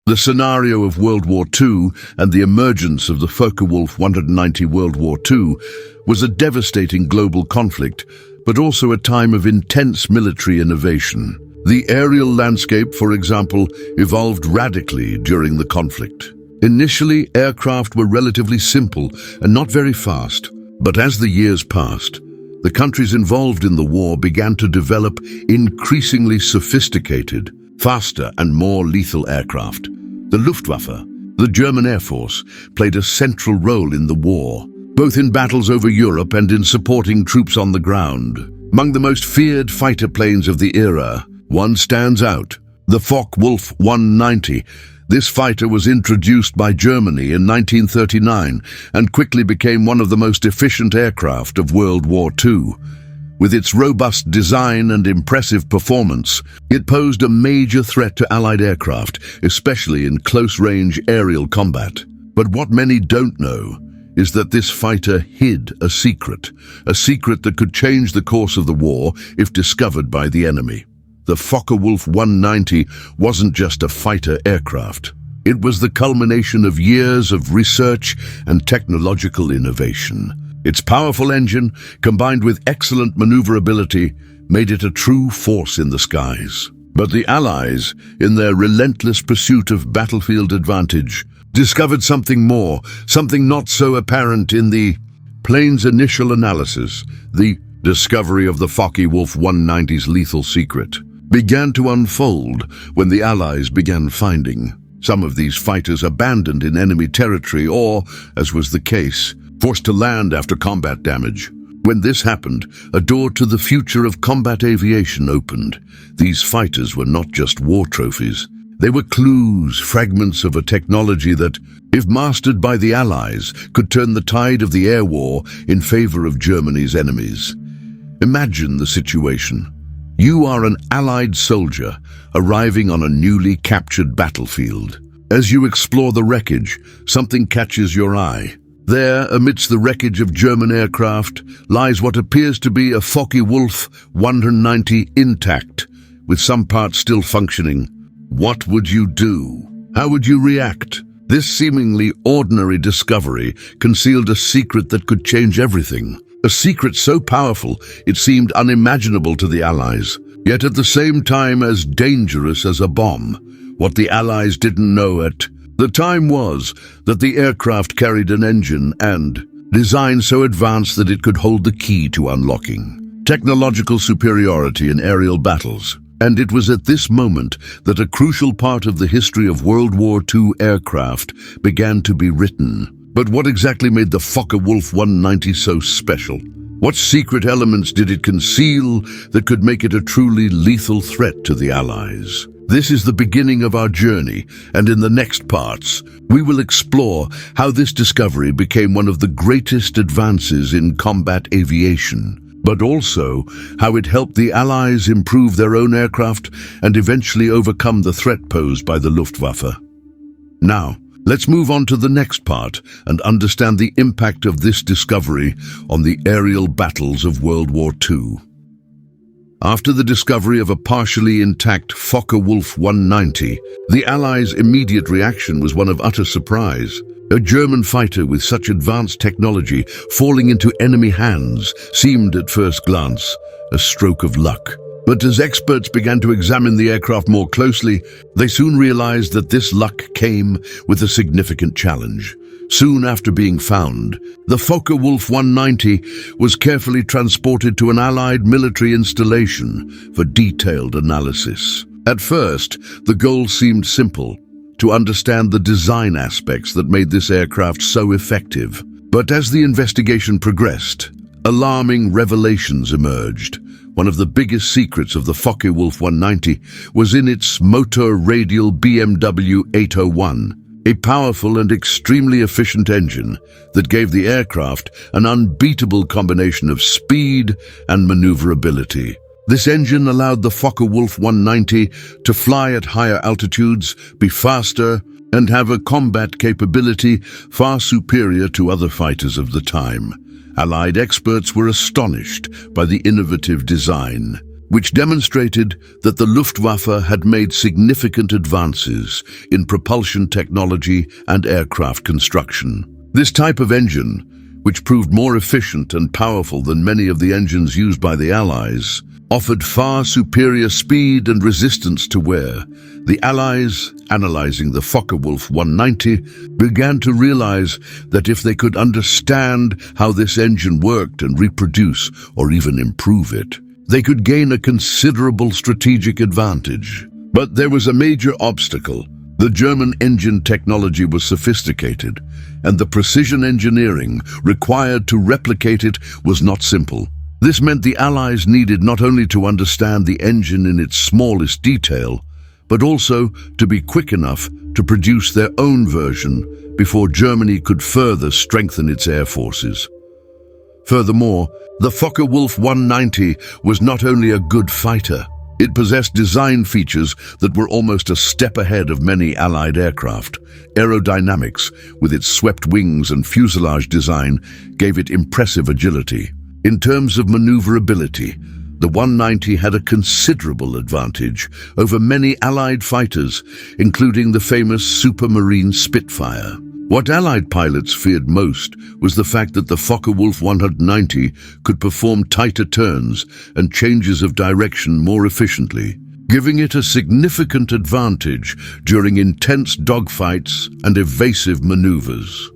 The scenario of World War II and the emergence of the Focke-Wulf 190 World War II was a devastating global conflict, but also a time of intense military innovation. The aerial landscape, for example, evolved radically during the conflict. Initially, aircraft were relatively simple and not very fast, but as the years passed, the countries involved in the war began to develop increasingly sophisticated, faster and more lethal aircraft. The Luftwaffe, the German Air Force, played a central role in the war, both in battles over Europe and in supporting troops on the ground. Among the most feared fighter planes of the era, one stands out, the Focke-Wulf 190. This fighter was introduced by Germany in 1939 and quickly became one of the most efficient aircraft of World War II. With its robust design and impressive performance, it posed a major threat to Allied aircraft, especially in close-range aerial combat. But what many don't know is that this fighter hid a secret that could change the course of the war if discovered by the enemy. The Focke-Wulf 190 wasn't just a fighter aircraft. It was the culmination of years of research and technological innovation. Its powerful engine, combined with excellent maneuverability, made it a true force in the skies. But the Allies, in their relentless pursuit of battlefield advantage, discovered something more, something not so apparent in the plane's initial analysis. The discovery of the Focke-Wulf 190's lethal secret began to unfold when the Allies began finding some of these fighters abandoned in enemy territory or, as was the case, forced to land after combat damage. When this happened, a door to the future of combat aviation opened. These fighters were not just war trophies. They were clues, fragments of a technology that, if mastered by the Allies, could turn the tide of the air war in favor of Germany's enemies. Imagine the situation. You are an Allied soldier arriving on a newly captured battlefield. As you explore the wreckage, something catches your eye. There, amidst the wreckage of German aircraft, lies what appears to be a Focke-Wulf 190 intact, with some parts still functioning. What would you do? How would you react? This seemingly ordinary discovery concealed a secret that could change everything. A secret so powerful it seemed unimaginable to the Allies, yet at the same time as dangerous as a bomb. What the Allies didn't know at the time was that the aircraft carried an engine and design so advanced that it could hold the key to unlocking technological superiority in aerial battles. And it was at this moment that a crucial part of the history of World War II aircraft began to be written. But what exactly made the Focke-Wulf 190 so special? What secret elements did it conceal that could make it a truly lethal threat to the Allies? This is the beginning of our journey, and in the next parts, we will explore how this discovery became one of the greatest advances in combat aviation, but also how it helped the Allies improve their own aircraft and eventually overcome the threat posed by the Luftwaffe. Now, let's move on to the next part and understand the impact of this discovery on the aerial battles of World War II. After the discovery of a partially intact Focke-Wulf 190, the Allies' immediate reaction was one of utter surprise. A German fighter with such advanced technology falling into enemy hands seemed at first glance a stroke of luck. But as experts began to examine the aircraft more closely, they soon realized that this luck came with a significant challenge. Soon after being found, the Focke-Wulf 190 was carefully transported to an Allied military installation for detailed analysis. At first, the goal seemed simple: to understand the design aspects that made this aircraft so effective. But as the investigation progressed, alarming revelations emerged. One of the biggest secrets of the Focke-Wulf 190 was in its motor radial WW2 a powerful and extremely efficient engine that gave the aircraft an unbeatable combination of speed and maneuverability. This engine allowed the Focke-Wulf 190 to fly at higher altitudes, be faster, and have a combat capability far superior to other fighters of the time. Allied experts were astonished by the innovative design. which demonstrated that the Luftwaffe had made significant advances in propulsion technology and aircraft construction. This type of engine, which proved more efficient and powerful than many of the engines used by the Allies, offered far superior speed and resistance to wear. The Allies, analyzing the Focke-Wulf 190, began to realize that if they could understand how this engine worked and reproduce or even improve it, they could gain a considerable strategic advantage. But there was a major obstacle. The German engine technology was sophisticated, and the precision engineering required to replicate it was not simple. This meant the Allies needed not only to understand the engine in its smallest detail, but also to be quick enough to produce their own version before Germany could further strengthen its air forces. Furthermore, the Focke-Wulf 190 was not only a good fighter, it possessed design features that were almost a step ahead of many Allied aircraft. Aerodynamics, with its swept wings and fuselage design, gave it impressive agility. In terms of maneuverability, the 190 had a considerable advantage over many Allied fighters, including the famous Supermarine Spitfire. What Allied pilots feared most was the fact that the Focke-Wulf 190 could perform tighter turns and changes of direction more efficiently, giving it a significant advantage during intense dogfights and evasive maneuvers.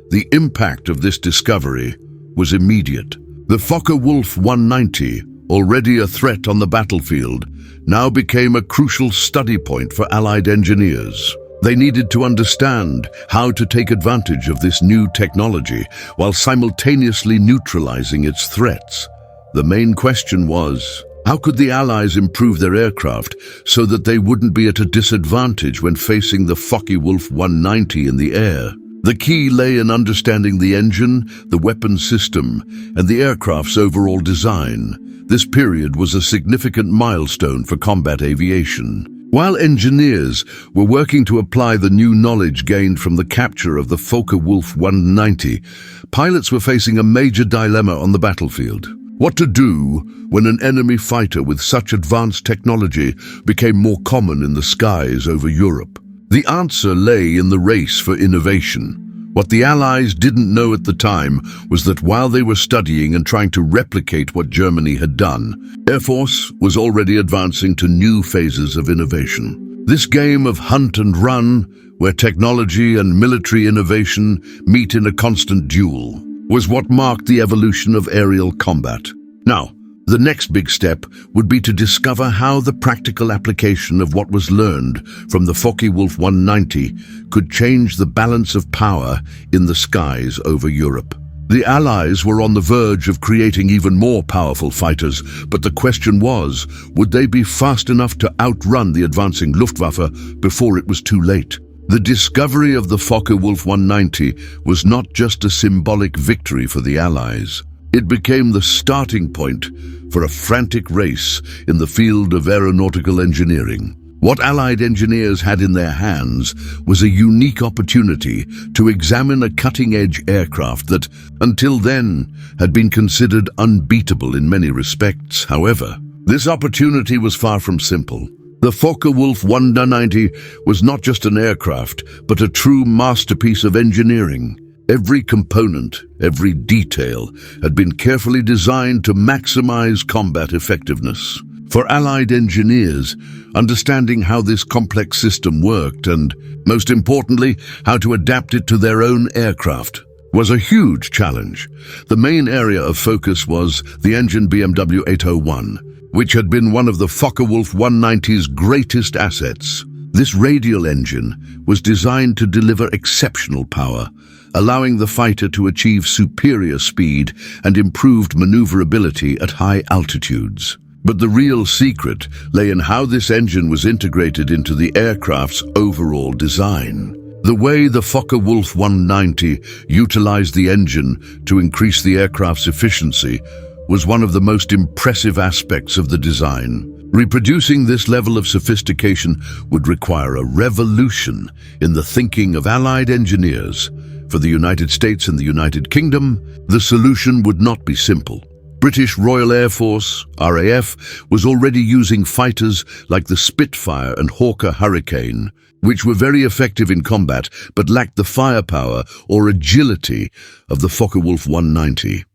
The impact of this discovery was immediate. The Focke-Wulf 190, already a threat on the battlefield, now became a crucial study point for Allied engineers. They needed to understand how to take advantage of this new technology while simultaneously neutralizing its threats. The main question was, how could the Allies improve their aircraft so that they wouldn't be at a disadvantage when facing the Focke-Wulf 190 in the air? The key lay in understanding the engine, the weapons system, and the aircraft's overall design. This period was a significant milestone for combat aviation. While engineers were working to apply the new knowledge gained from the capture of the Focke-Wulf 190, pilots were facing a major dilemma on the battlefield. What to do when an enemy fighter with such advanced technology became more common in the skies over Europe? The answer lay in the race for innovation. What the Allies didn't know at the time was that while they were studying and trying to replicate what Germany had done, Air Force was already advancing to new phases of innovation. This game of hunt and run, where technology and military innovation meet in a constant duel, was what marked the evolution of aerial combat. Now, the next big step would be to discover how the practical application of what was learned from the Focke-Wulf 190 could change the balance of power in the skies over Europe. The Allies were on the verge of creating even more powerful fighters, but the question was, would they be fast enough to outrun the advancing Luftwaffe before it was too late? The discovery of the Focke-Wulf 190 was not just a symbolic victory for the Allies. It became the starting point for a frantic race in the field of aeronautical engineering. What Allied engineers had in their hands was a unique opportunity to examine a cutting-edge aircraft that, until then, had been considered unbeatable in many respects. However, this opportunity was far from simple. The Focke-Wulf 190 was not just an aircraft, but a true masterpiece of engineering. Every component, every detail had been carefully designed to maximize combat effectiveness. For Allied engineers, understanding how this complex system worked and, most importantly, how to adapt it to their own aircraft was a huge challenge. The main area of focus was the engine WW2 which had been one of the Focke-Wulf 190's greatest assets. This radial engine was designed to deliver exceptional power, allowing the fighter to achieve superior speed and improved maneuverability at high altitudes. But the real secret lay in how this engine was integrated into the aircraft's overall design. The way the Focke-Wulf 190 utilized the engine to increase the aircraft's efficiency was one of the most impressive aspects of the design. Reproducing this level of sophistication would require a revolution in the thinking of Allied engineers. For the United States and the United Kingdom, the solution would not be simple. British Royal Air Force, RAF, was already using fighters like the Spitfire and Hawker Hurricane, which were very effective in combat but lacked the firepower or agility of the Focke-Wulf 190.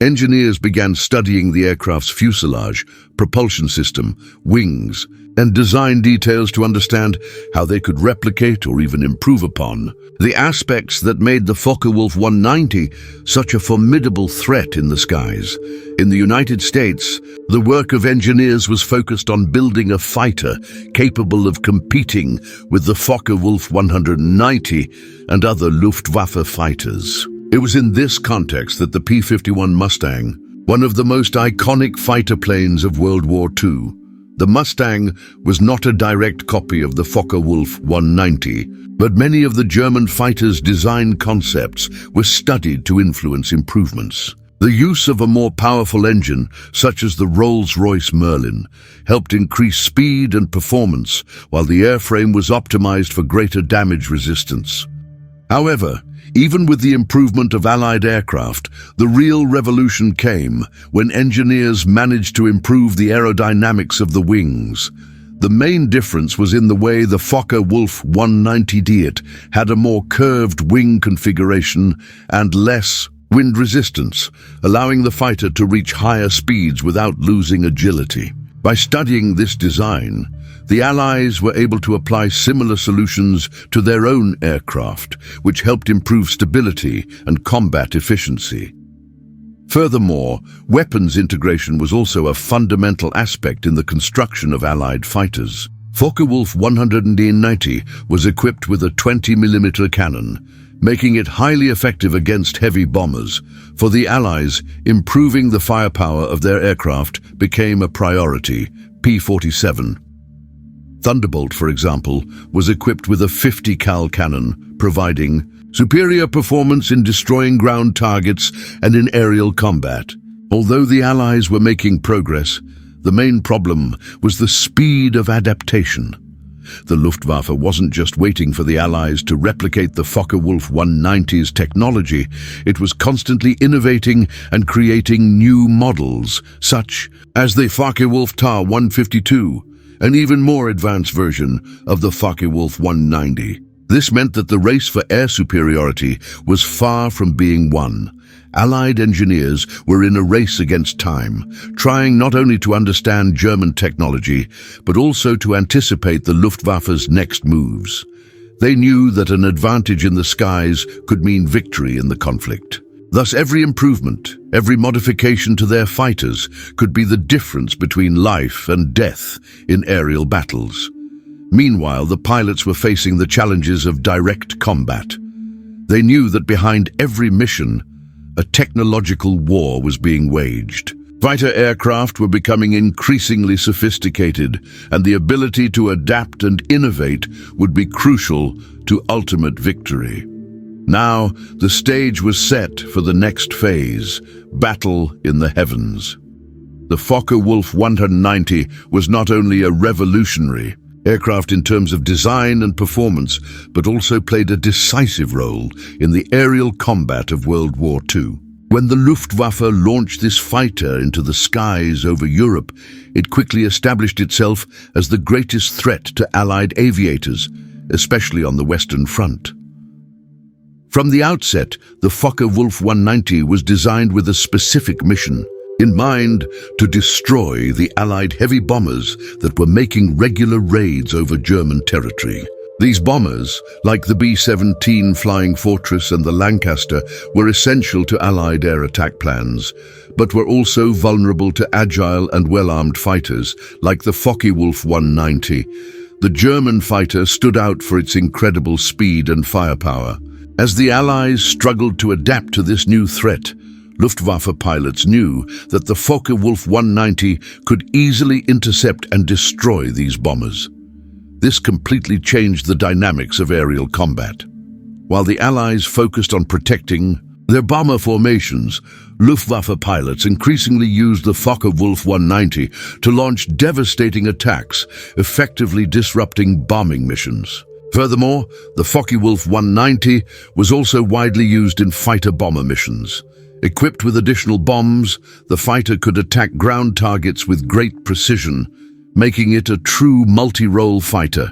Engineers began studying the aircraft's fuselage, propulsion system, wings, and design details to understand how they could replicate or even improve upon the aspects that made the Focke-Wulf 190 such a formidable threat in the skies. In the United States, the work of engineers was focused on building a fighter capable of competing with the Focke-Wulf 190 and other Luftwaffe fighters. It was in this context that the P-51 Mustang, one of the most iconic fighter planes of World War II, the Mustang was not a direct copy of the Focke-Wulf 190, but many of the German fighters' design concepts were studied to influence improvements. The use of a more powerful engine, such as the Rolls-Royce Merlin, helped increase speed and performance, while the airframe was optimized for greater damage resistance. However, even with the improvement of Allied aircraft, the real revolution came when engineers managed to improve the aerodynamics of the wings. The main difference was in the way the Focke-Wulf 190 had a more curved wing configuration and less wind resistance, allowing the fighter to reach higher speeds without losing agility. By studying this design, the Allies were able to apply similar solutions to their own aircraft, which helped improve stability and combat efficiency. Furthermore, weapons integration was also a fundamental aspect in the construction of Allied fighters. Focke-Wulf 190 was equipped with a 20mm cannon, making it highly effective against heavy bombers. For the Allies, improving the firepower of their aircraft became a priority. P-47 Thunderbolt, for example, was equipped with a 50 cal cannon, providing superior performance in destroying ground targets and in aerial combat. Although the Allies were making progress, the main problem was the speed of adaptation. The Luftwaffe wasn't just waiting for the Allies to replicate the Focke-Wulf 190's technology, it was constantly innovating and creating new models, such as the Focke-Wulf TAR 152, an even more advanced version of the Focke-Wulf 190. This meant that the race for air superiority was far from being won. Allied engineers were in a race against time, trying not only to understand German technology, but also to anticipate the Luftwaffe's next moves. They knew that an advantage in the skies could mean victory in the conflict. Thus, every improvement, every modification to their fighters could be the difference between life and death in aerial battles. Meanwhile, the pilots were facing the challenges of direct combat. They knew that behind every mission, a technological war was being waged. Fighter aircraft were becoming increasingly sophisticated, and the ability to adapt and innovate would be crucial to ultimate victory. Now, the stage was set for the next phase, battle in the heavens. The Focke-Wulf 190 was not only a revolutionary aircraft in terms of design and performance, but also played a decisive role in the aerial combat of World War II. When the Luftwaffe launched this fighter into the skies over Europe, it quickly established itself as the greatest threat to Allied aviators, especially on the Western Front. From the outset, the Focke-Wulf 190 was designed with a specific mission in mind: to destroy the Allied heavy bombers that were making regular raids over German territory. These bombers, like the B-17 Flying Fortress and the Lancaster, were essential to Allied air attack plans, but were also vulnerable to agile and well-armed fighters, like the Focke-Wulf 190. The German fighter stood out for its incredible speed and firepower. As the Allies struggled to adapt to this new threat, Luftwaffe pilots knew that the Focke-Wulf 190 could easily intercept and destroy these bombers. This completely changed the dynamics of aerial combat. While the Allies focused on protecting their bomber formations, Luftwaffe pilots increasingly used the Focke-Wulf 190 to launch devastating attacks, effectively disrupting bombing missions. Furthermore, the Focke-Wulf 190 was also widely used in fighter-bomber missions. Equipped with additional bombs, the fighter could attack ground targets with great precision, making it a true multi-role fighter.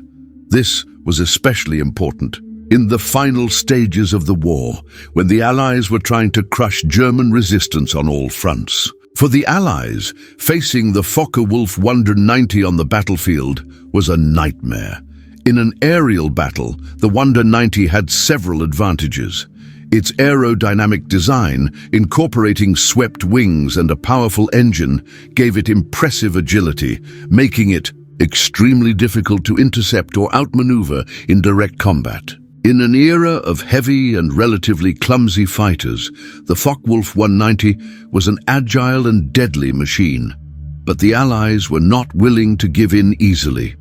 This was especially important in the final stages of the war, when the Allies were trying to crush German resistance on all fronts. For the Allies, facing the Focke-Wulf 190 on the battlefield was a nightmare. In an aerial battle, the 190 had several advantages. Its aerodynamic design, incorporating swept wings and a powerful engine, gave it impressive agility, making it extremely difficult to intercept or outmaneuver in direct combat. In an era of heavy and relatively clumsy fighters, the Focke-Wulf 190 was an agile and deadly machine. But the Allies were not willing to give in easily.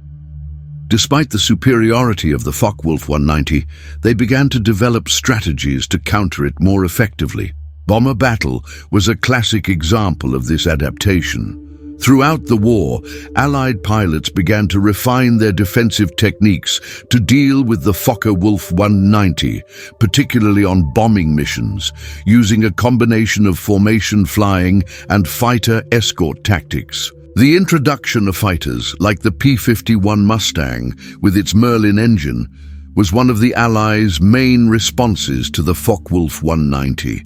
Despite the superiority of the Focke-Wulf 190, they began to develop strategies to counter it more effectively. Bomber battle was a classic example of this adaptation. Throughout the war, Allied pilots began to refine their defensive techniques to deal with the Focke-Wulf 190, particularly on bombing missions, using a combination of formation flying and fighter escort tactics. The introduction of fighters like the P-51 Mustang with its Merlin engine was one of the Allies' main responses to the Focke-Wulf 190.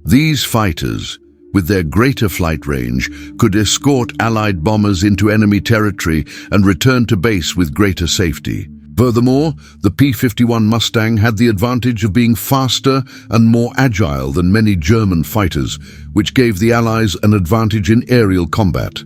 These fighters, with their greater flight range, could escort Allied bombers into enemy territory and return to base with greater safety. Furthermore, the P-51 Mustang had the advantage of being faster and more agile than many German fighters, which gave the Allies an advantage in aerial combat.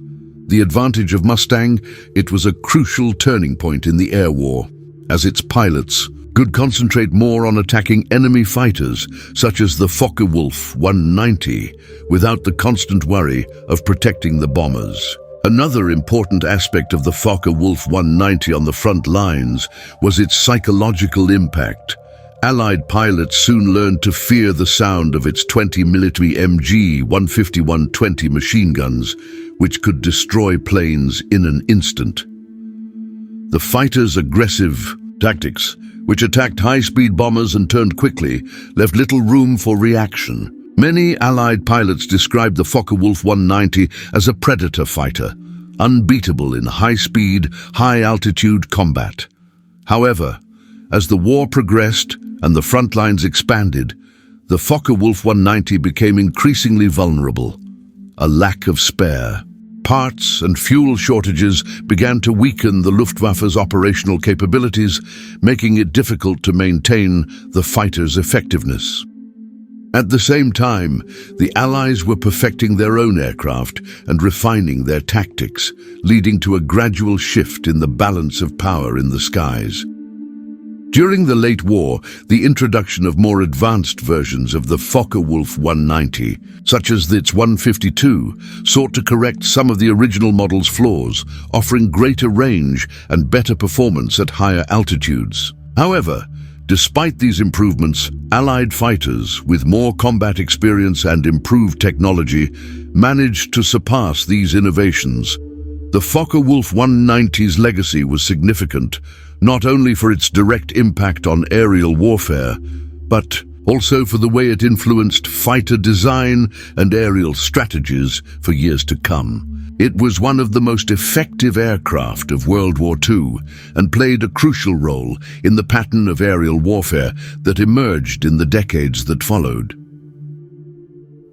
The advantage of Mustang, it was a crucial turning point in the air war, as its pilots could concentrate more on attacking enemy fighters, such as the Focke-Wulf 190, without the constant worry of protecting the bombers. Another important aspect of the Focke-Wulf 190 on the front lines was its psychological impact. Allied pilots soon learned to fear the sound of its 20mm MG 150-120 machine guns, which could destroy planes in an instant. The fighters' aggressive tactics, which attacked high-speed bombers and turned quickly, left little room for reaction. Many Allied pilots described the Focke-Wulf 190 as a predator fighter, unbeatable in high-speed, high-altitude combat. However, as the war progressed and the front lines expanded, the Focke-Wulf 190 became increasingly vulnerable. A lack of spare parts and fuel shortages began to weaken the Luftwaffe's operational capabilities, making it difficult to maintain the fighter's effectiveness. At the same time, the Allies were perfecting their own aircraft and refining their tactics, leading to a gradual shift in the balance of power in the skies. During the late war, the introduction of more advanced versions of the Focke-Wulf 190, such as its 152, sought to correct some of the original model's flaws, offering greater range and better performance at higher altitudes. However, despite these improvements, Allied fighters, with more combat experience and improved technology, managed to surpass these innovations. The Focke-Wulf 190's legacy was significant, not only for its direct impact on aerial warfare, but also for the way it influenced fighter design and aerial strategies for years to come. It was one of the most effective aircraft of World War II and played a crucial role in the pattern of aerial warfare that emerged in the decades that followed.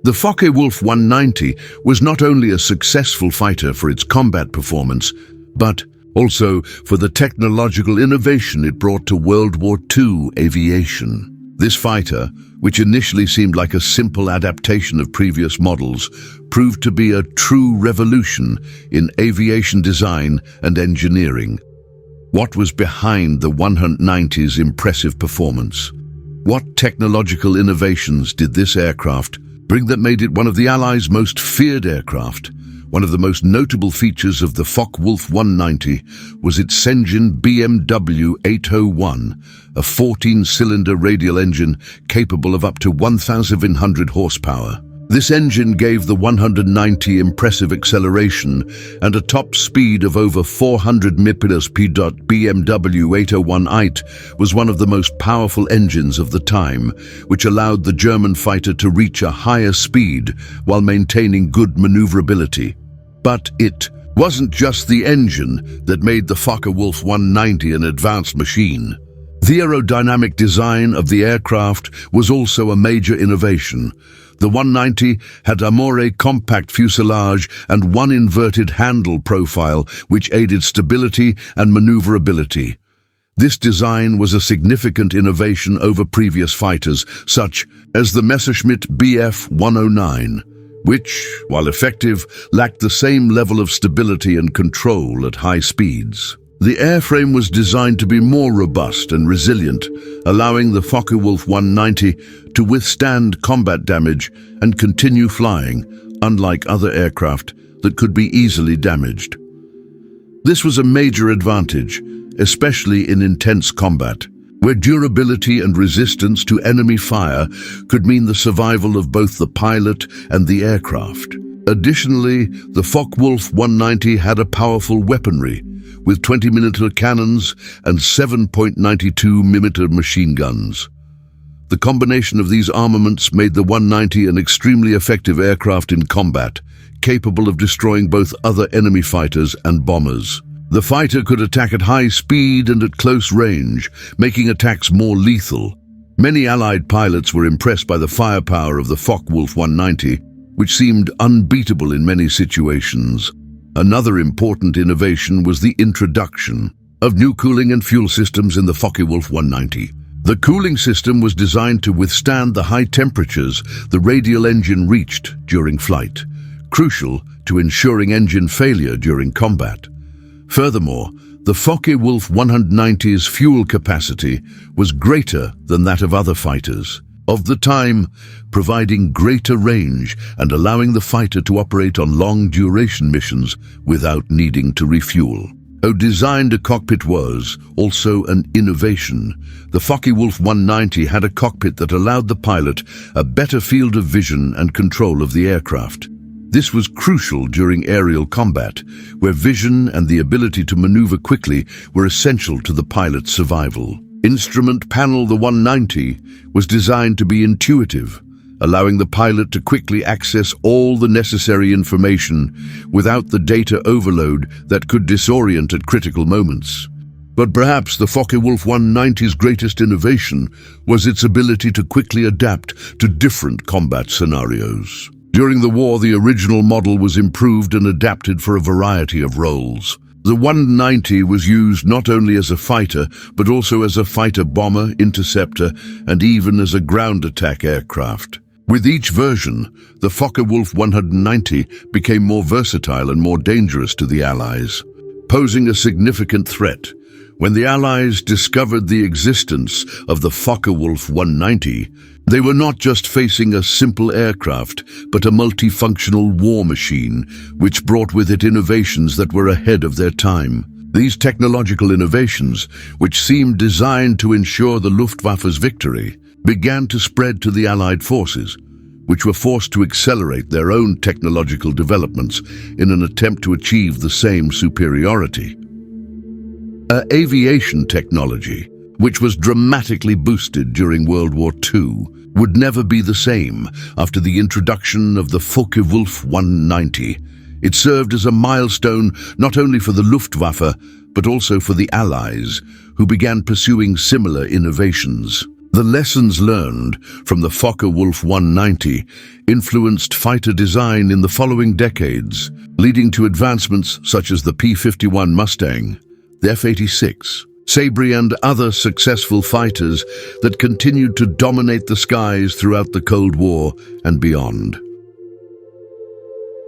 The Focke-Wulf 190 was not only a successful fighter for its combat performance, but also for the technological innovation it brought to World War II aviation. This fighter, which initially seemed like a simple adaptation of previous models, proved to be a true revolution in aviation design and engineering. What was behind the 190's impressive performance? What technological innovations did this aircraft bring that made it one of the Allies' most feared aircraft? One of the most notable features of the Focke-Wulf 190 was its engine BMW 801, a 14-cylinder radial engine capable of up to 1,100 horsepower. This engine gave the 190 impressive acceleration and a top speed of over 400 mph. BMW 801 was one of the most powerful engines of the time, which allowed the German fighter to reach a higher speed while maintaining good maneuverability. But it wasn't just the engine that made the Focke-Wulf 190 an advanced machine. The aerodynamic design of the aircraft was also a major innovation. The 190 had a more compact fuselage and one inverted handle profile, which aided stability and maneuverability. This design was a significant innovation over previous fighters, such as the Messerschmitt Bf 109, which, while effective, lacked the same level of stability and control at high speeds. The airframe was designed to be more robust and resilient, allowing the Focke-Wulf 190 to withstand combat damage and continue flying, unlike other aircraft that could be easily damaged. This was a major advantage, especially in intense combat, where durability and resistance to enemy fire could mean the survival of both the pilot and the aircraft. Additionally, the Focke-Wulf 190 had a powerful weaponry, with 20mm cannons and 7.92mm machine guns. The combination of these armaments made the 190 an extremely effective aircraft in combat, capable of destroying both other enemy fighters and bombers. The fighter could attack at high speed and at close range, making attacks more lethal. Many Allied pilots were impressed by the firepower of the Focke-Wulf 190, which seemed unbeatable in many situations. Another important innovation was the introduction of new cooling and fuel systems in the Focke-Wulf 190. The cooling system was designed to withstand the high temperatures the radial engine reached during flight, crucial to ensuring engine failure during combat. Furthermore, the Focke-Wulf 190's fuel capacity was greater than that of other fighters of the time, providing greater range and allowing the fighter to operate on long-duration missions without needing to refuel. Though designed a cockpit was also an innovation, the Focke-Wulf 190 had a cockpit that allowed the pilot a better field of vision and control of the aircraft. This was crucial during aerial combat, where vision and the ability to maneuver quickly were essential to the pilot's survival. Instrument panel the 190 was designed to be intuitive, allowing the pilot to quickly access all the necessary information without the data overload that could disorient at critical moments. But perhaps the Focke-Wulf 190's greatest innovation was its ability to quickly adapt to different combat scenarios. During the war, the original model was improved and adapted for a variety of roles. The 190 was used not only as a fighter, but also as a fighter-bomber, interceptor, and even as a ground attack aircraft. With each version, the Focke-Wulf 190 became more versatile and more dangerous to the Allies, posing a significant threat. When the Allies discovered the existence of the Focke-Wulf 190, they were not just facing a simple aircraft, but a multifunctional war machine, which brought with it innovations that were ahead of their time. These technological innovations, which seemed designed to ensure the Luftwaffe's victory, began to spread to the Allied forces, which were forced to accelerate their own technological developments in an attempt to achieve the same superiority. Aviation technology, which was dramatically boosted during World War II, would never be the same after the introduction of the Focke-Wulf 190. It served as a milestone not only for the Luftwaffe, but also for the Allies, who began pursuing similar innovations. The lessons learned from the Focke-Wulf 190 influenced fighter design in the following decades, leading to advancements such as the P-51 Mustang, the F-86, Sabri and other successful fighters that continued to dominate the skies throughout the Cold War and beyond.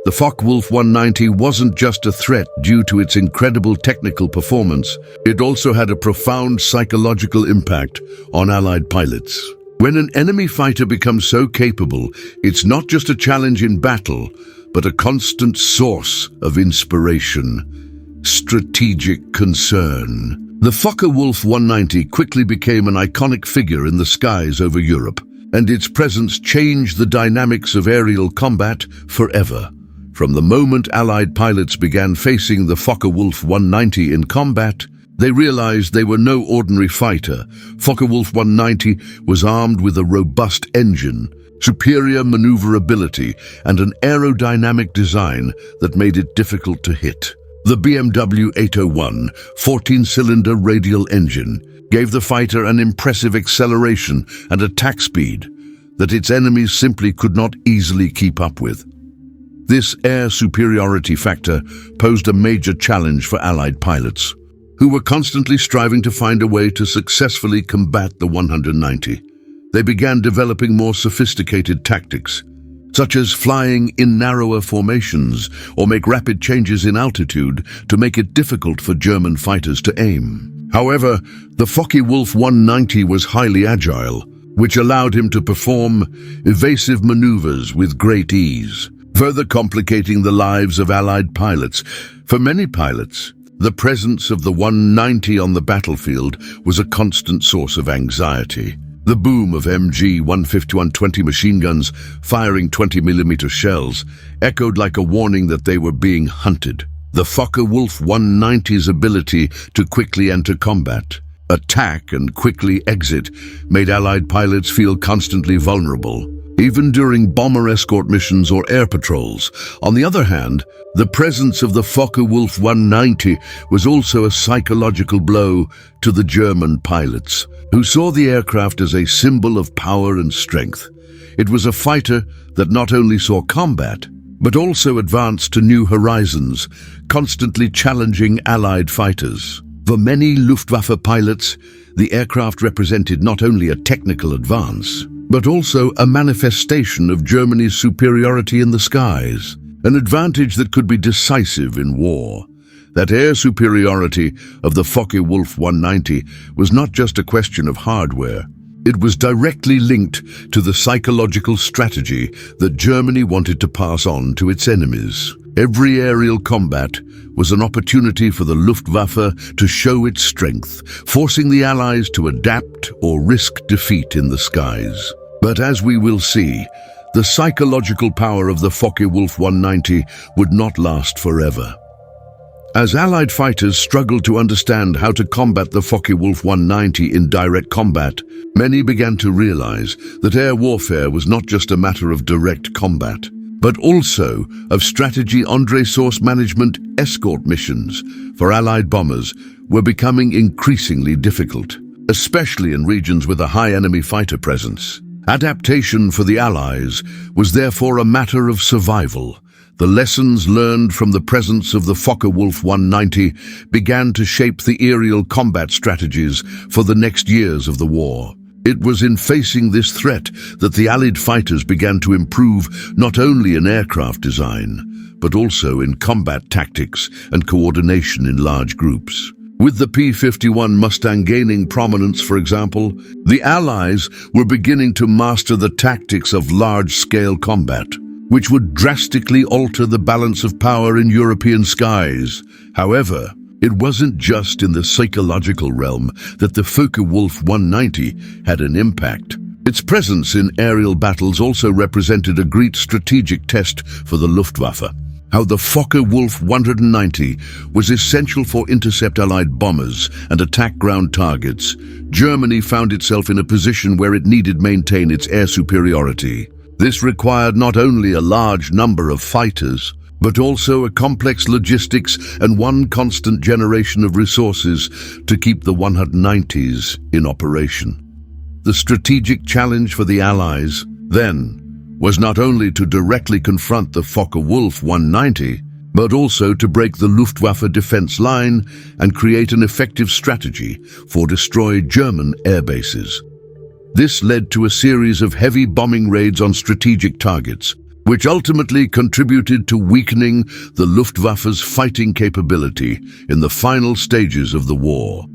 The Focke-Wulf 190 wasn't just a threat due to its incredible technical performance, it also had a profound psychological impact on Allied pilots. When an enemy fighter becomes so capable, it's not just a challenge in battle, but a constant source of inspiration, strategic concern. The Focke-Wulf 190 quickly became an iconic figure in the skies over Europe, and its presence changed the dynamics of aerial combat forever. From the moment Allied pilots began facing the Focke-Wulf 190 in combat, they realized they were no ordinary fighter. Focke-Wulf 190 was armed with a robust engine, superior maneuverability, and an aerodynamic design that made it difficult to hit. The WW2 14-cylinder radial engine gave the fighter an impressive acceleration and attack speed that its enemies simply could not easily keep up with. This air superiority factor posed a major challenge for Allied pilots, who were constantly striving to find a way to successfully combat the 190. They began developing more sophisticated tactics, such as flying in narrower formations or make rapid changes in altitude to make it difficult for German fighters to aim. However, the Focke-Wulf 190 was highly agile, which allowed him to perform evasive maneuvers with great ease, further complicating the lives of Allied pilots. For many pilots, the presence of the 190 on the battlefield was a constant source of anxiety. The boom of MG 150-120 machine guns firing 20mm shells echoed like a warning that they were being hunted. The Focke-Wulf 190's ability to quickly enter combat, attack, and quickly exit made Allied pilots feel constantly vulnerable, even during bomber escort missions or air patrols. On the other hand, the presence of the Focke-Wulf 190 was also a psychological blow to the German pilots, who saw the aircraft as a symbol of power and strength. It was a fighter that not only saw combat, but also advanced to new horizons, constantly challenging Allied fighters. For many Luftwaffe pilots, the aircraft represented not only a technical advance, but also a manifestation of Germany's superiority in the skies, an advantage that could be decisive in war. That air superiority of the Focke-Wulf 190 was not just a question of hardware. It was directly linked to the psychological strategy that Germany wanted to pass on to its enemies. Every aerial combat was an opportunity for the Luftwaffe to show its strength, forcing the Allies to adapt or risk defeat in the skies. But as we will see, the psychological power of the Focke-Wulf 190 would not last forever. As Allied fighters struggled to understand how to combat the Focke-Wulf 190 in direct combat, many began to realize that air warfare was not just a matter of direct combat, but also of strategy. Source management escort missions for Allied bombers were becoming increasingly difficult, especially in regions with a high enemy fighter presence. Adaptation for the Allies was therefore a matter of survival. The lessons learned from the presence of the Focke-Wulf 190 began to shape the aerial combat strategies for the next years of the war. It was in facing this threat that the Allied fighters began to improve not only in aircraft design, but also in combat tactics and coordination in large groups. With the P-51 Mustang gaining prominence, for example, the Allies were beginning to master the tactics of large-scale combat, which would drastically alter the balance of power in European skies. However, it wasn't just in the psychological realm that the Focke-Wulf 190 had an impact. Its presence in aerial battles also represented a great strategic test for the Luftwaffe. How the Focke-Wulf 190 was essential for intercept Allied bombers and attack ground targets, Germany found itself in a position where it needed to maintain its air superiority. This required not only a large number of fighters, but also a complex logistics and one constant generation of resources to keep the 190s in operation. The strategic challenge for the Allies, then, was not only to directly confront the Focke-Wulf 190, but also to break the Luftwaffe defense line and create an effective strategy for destroying German air bases. This led to a series of heavy bombing raids on strategic targets, which ultimately contributed to weakening the Luftwaffe's fighting capability in the final stages of the war.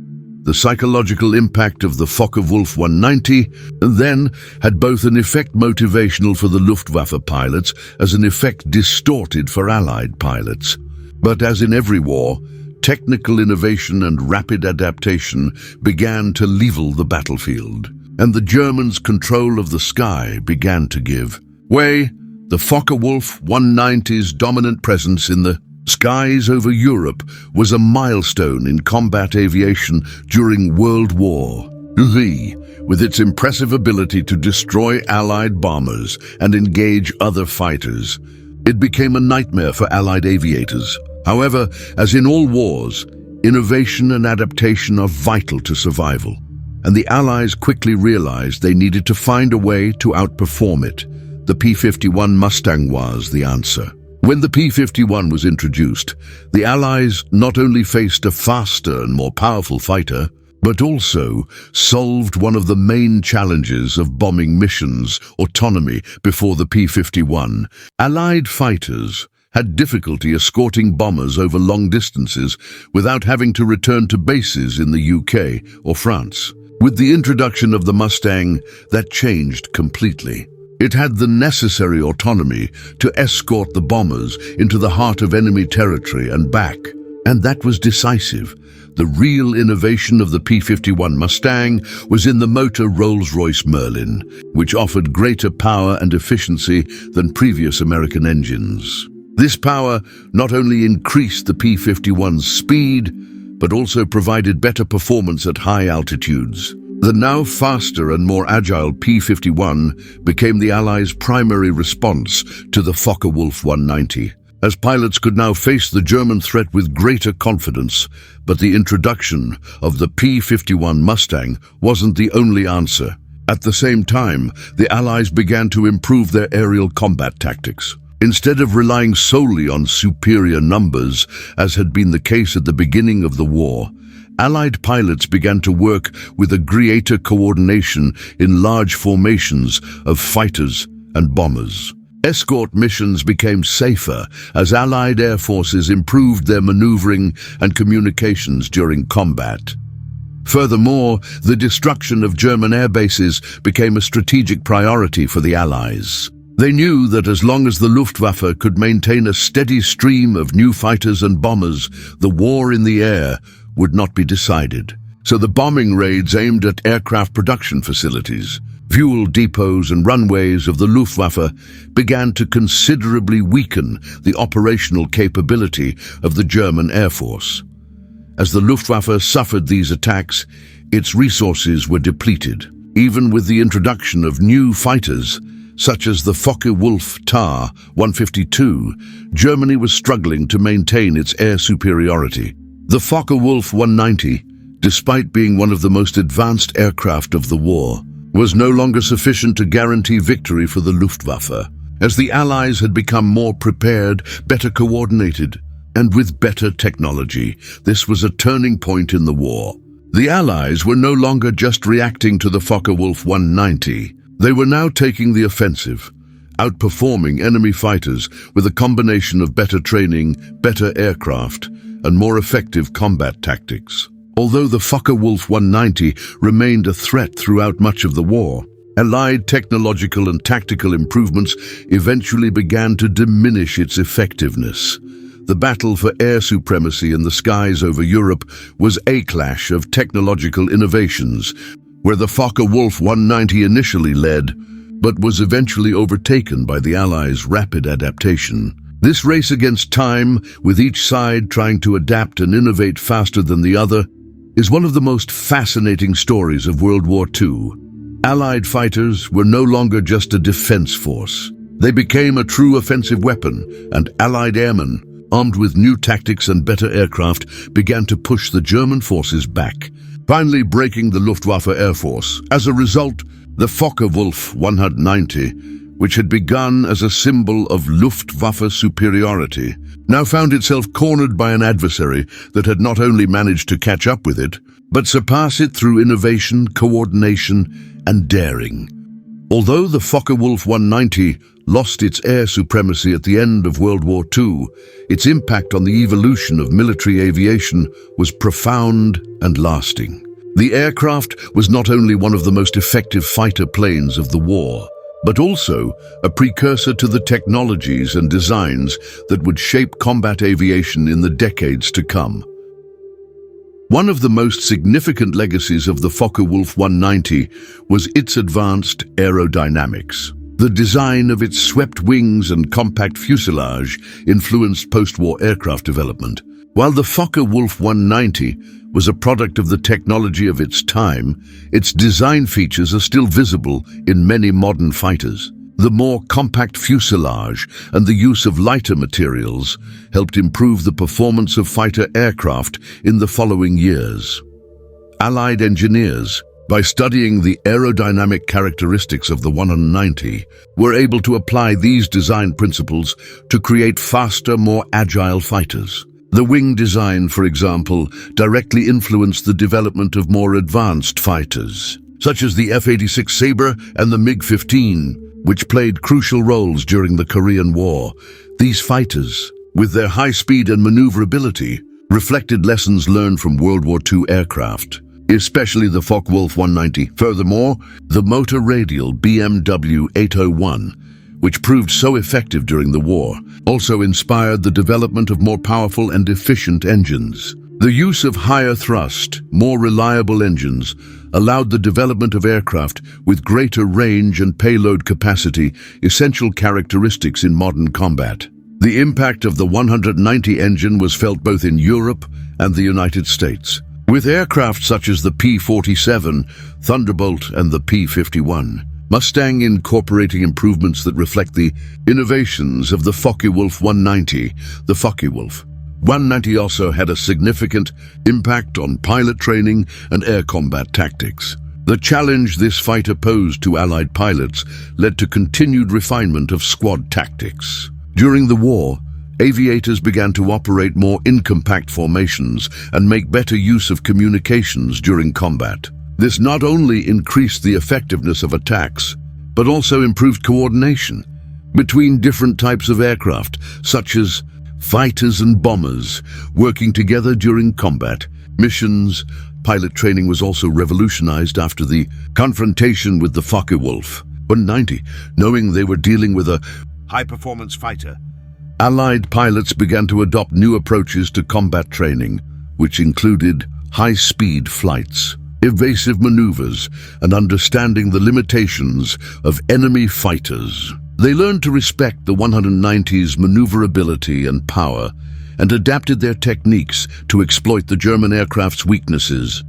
The psychological impact of the Focke-Wulf 190 then had both an effect motivational for the Luftwaffe pilots as an effect distorted for Allied pilots. But as in every war, technical innovation and rapid adaptation began to level the battlefield. and the Germans' control of the sky began to give way. The Focke-Wulf 190's dominant presence in the skies over Europe was a milestone in combat aviation during World War II. With its impressive ability to destroy Allied bombers and engage other fighters, it became a nightmare for Allied aviators. However, as in all wars, innovation and adaptation are vital to survival, and the Allies quickly realized they needed to find a way to outperform it. The P-51 Mustang was the answer. When the P-51 was introduced, the Allies not only faced a faster and more powerful fighter, but also solved one of the main challenges of bombing missions: autonomy. Before the P-51, Allied fighters had difficulty escorting bombers over long distances without having to return to bases in the UK or France. With the introduction of the Mustang, that changed completely. It had the necessary autonomy to escort the bombers into the heart of enemy territory and back, and that was decisive. The real innovation of the P-51 Mustang was in the motor Rolls-Royce Merlin, which offered greater power and efficiency than previous American engines. This power not only increased the P-51's speed, but also provided better performance at high altitudes. The now faster and more agile P-51 became the Allies' primary response to the Focke-Wulf 190. As pilots could now face the German threat with greater confidence, but the introduction of the P-51 Mustang wasn't the only answer. At the same time, the Allies began to improve their aerial combat tactics. Instead of relying solely on superior numbers, as had been the case at the beginning of the war, Allied pilots began to work with a greater coordination in large formations of fighters and bombers. Escort missions became safer as Allied air forces improved their maneuvering and communications during combat. Furthermore, the destruction of German air bases became a strategic priority for the Allies. They knew that as long as the Luftwaffe could maintain a steady stream of new fighters and bombers, the war in the air would not be decided. So the bombing raids aimed at aircraft production facilities, fuel depots and runways of the Luftwaffe began to considerably weaken the operational capability of the German Air Force. As the Luftwaffe suffered these attacks, its resources were depleted. Even with the introduction of new fighters, such as the Focke-Wulf Ta-152, Germany was struggling to maintain its air superiority. The Focke-Wulf 190, despite being one of the most advanced aircraft of the war, was no longer sufficient to guarantee victory for the Luftwaffe. As the Allies had become more prepared, better coordinated, and with better technology, this was a turning point in the war. The Allies were no longer just reacting to the Focke-Wulf 190. They were now taking the offensive, outperforming enemy fighters with a combination of better training, better aircraft, and more effective combat tactics. Although the Focke-Wulf 190 remained a threat throughout much of the war, Allied technological and tactical improvements eventually began to diminish its effectiveness. The battle for air supremacy in the skies over Europe was a clash of technological innovations, where the Focke-Wulf 190 initially led, but was eventually overtaken by the Allies' rapid adaptation. This race against time, with each side trying to adapt and innovate faster than the other, is one of the most fascinating stories of World War II. Allied fighters were no longer just a defense force. They became a true offensive weapon, and Allied airmen, armed with new tactics and better aircraft, began to push the German forces back, finally breaking the Luftwaffe Air Force. As a result, the Focke-Wulf 190, which had begun as a symbol of Luftwaffe superiority, now found itself cornered by an adversary that had not only managed to catch up with it, but surpass it through innovation, coordination, and daring. Although the Focke-Wulf 190 lost its air supremacy at the end of World War II, its impact on the evolution of military aviation was profound and lasting. The aircraft was not only one of the most effective fighter planes of the war, but also a precursor to the technologies and designs that would shape combat aviation in the decades to come. One of the most significant legacies of the Focke-Wulf 190 was its advanced aerodynamics. The design of its swept wings and compact fuselage influenced post-war aircraft development. While the Focke-Wulf 190 was a product of the technology of its time, its design features are still visible in many modern fighters. The more compact fuselage and the use of lighter materials helped improve the performance of fighter aircraft in the following years. Allied engineers, by studying the aerodynamic characteristics of the 190, were able to apply these design principles to create faster, more agile fighters. The wing design, for example, directly influenced the development of more advanced fighters, such as the F-86 Sabre and the MiG-15, which played crucial roles during the Korean War. These fighters, with their high speed and maneuverability, reflected lessons learned from World War II aircraft, especially the Focke-Wulf 190. Furthermore, the motor-radial BMW 801, which proved so effective during the war, also inspired the development of more powerful and efficient engines. The use of higher thrust, more reliable engines allowed the development of aircraft with greater range and payload capacity, essential characteristics in modern combat. The impact of the 190 engine was felt both in Europe and the United States, with aircraft such as the P-47, Thunderbolt, and the P-51. Mustang incorporating improvements that reflect the innovations of the Focke-Wulf 190. The Focke-Wulf 190 also had a significant impact on pilot training and air combat tactics. The challenge this fighter posed to Allied pilots led to continued refinement of squad tactics. During the war, aviators began to operate more in compact formations and make better use of communications during combat. This not only increased the effectiveness of attacks, but also improved coordination between different types of aircraft, such as fighters and bombers, working together during combat missions. Pilot training was also revolutionized after the confrontation with the Focke-Wulf 190. Knowing they were dealing with a high-performance fighter, Allied pilots began to adopt new approaches to combat training, which included high-speed flights, evasive maneuvers, and understanding the limitations of enemy fighters. They learned to respect the 190's maneuverability and power, and adapted their techniques to exploit the German aircraft's weaknesses.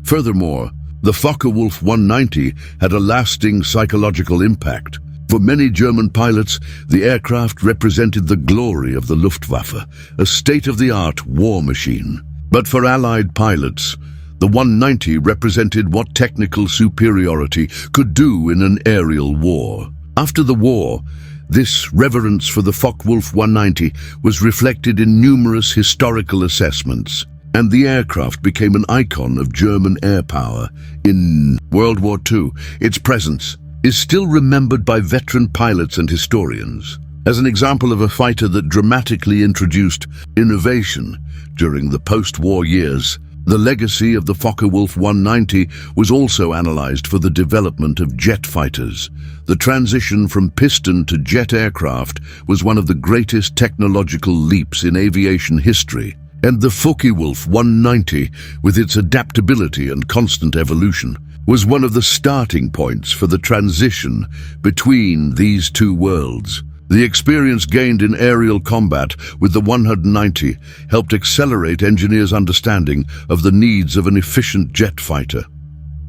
Furthermore, the Focke-Wulf 190 had a lasting psychological impact. For many German pilots, the aircraft represented the glory of the Luftwaffe, a state-of-the-art war machine. But for Allied pilots, the 190 represented what technical superiority could do in an aerial war. After the war, this reverence for the Focke-Wulf 190 was reflected in numerous historical assessments, and the aircraft became an icon of German air power. In World War II, its presence is still remembered by veteran pilots and historians as an example of a fighter that dramatically introduced innovation during the post-war years. The legacy of the Focke-Wulf 190 was also analyzed for the development of jet fighters. The transition from piston to jet aircraft was one of the greatest technological leaps in aviation history, and the Focke-Wulf 190, with its adaptability and constant evolution, was one of the starting points for the transition between these two worlds. The experience gained in aerial combat with the 190 helped accelerate engineers' understanding of the needs of an efficient jet fighter.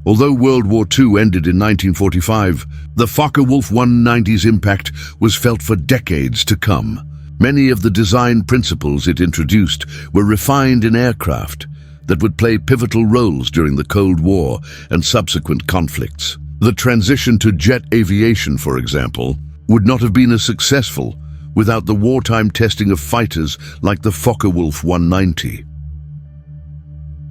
Although World War II ended in 1945, the Focke-Wulf 190's impact was felt for decades to come. Many of the design principles it introduced were refined in aircraft that would play pivotal roles during the Cold War and subsequent conflicts. The transition to jet aviation, for example, would not have been as successful without the wartime testing of fighters like the Focke-Wulf 190.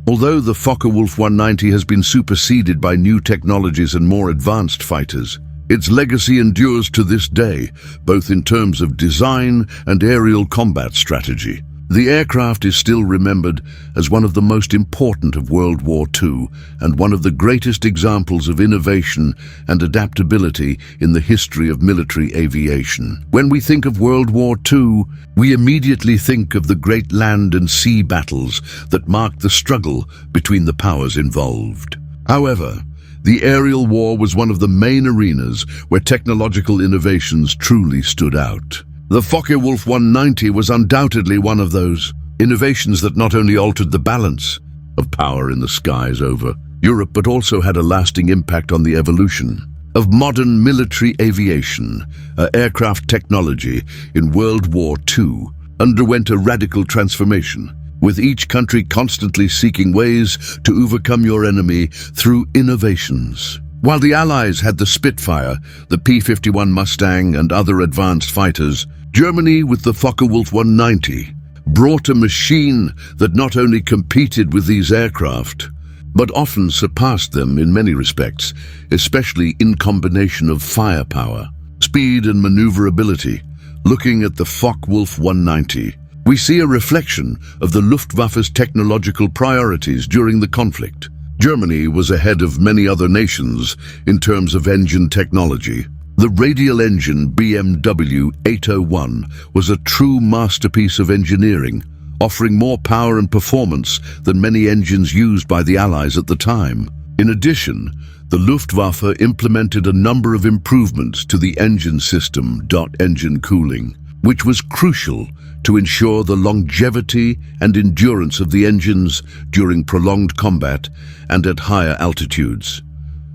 Although the Focke-Wulf 190 has been superseded by new technologies and more advanced fighters, its legacy endures to this day, both in terms of design and aerial combat strategy. The aircraft is still remembered as one of the most important of World War II and one of the greatest examples of innovation and adaptability in the history of military aviation. When we think of World War II, we immediately think of the great land and sea battles that marked the struggle between the powers involved. However, the aerial war was one of the main arenas where technological innovations truly stood out. The Focke-Wulf 190 was undoubtedly one of those innovations that not only altered the balance of power in the skies over Europe, but also had a lasting impact on the evolution of modern military aviation. Aircraft technology in World War II underwent a radical transformation, with each country constantly seeking ways to overcome your enemy through innovations. While the Allies had the Spitfire, the P-51 Mustang and other advanced fighters, Germany, with the Focke-Wulf 190, brought a machine that not only competed with these aircraft, but often surpassed them in many respects, especially in combination of firepower, speed and maneuverability. Looking at the Focke-Wulf 190, we see a reflection of the Luftwaffe's technological priorities during the conflict. Germany was ahead of many other nations in terms of engine technology. The radial engine BMW 801 was a true masterpiece of engineering, offering more power and performance than many engines used by the Allies at the time. In addition, the Luftwaffe implemented a number of improvements to the engine system, engine cooling, which was crucial to ensure the longevity and endurance of the engines during prolonged combat and at higher altitudes.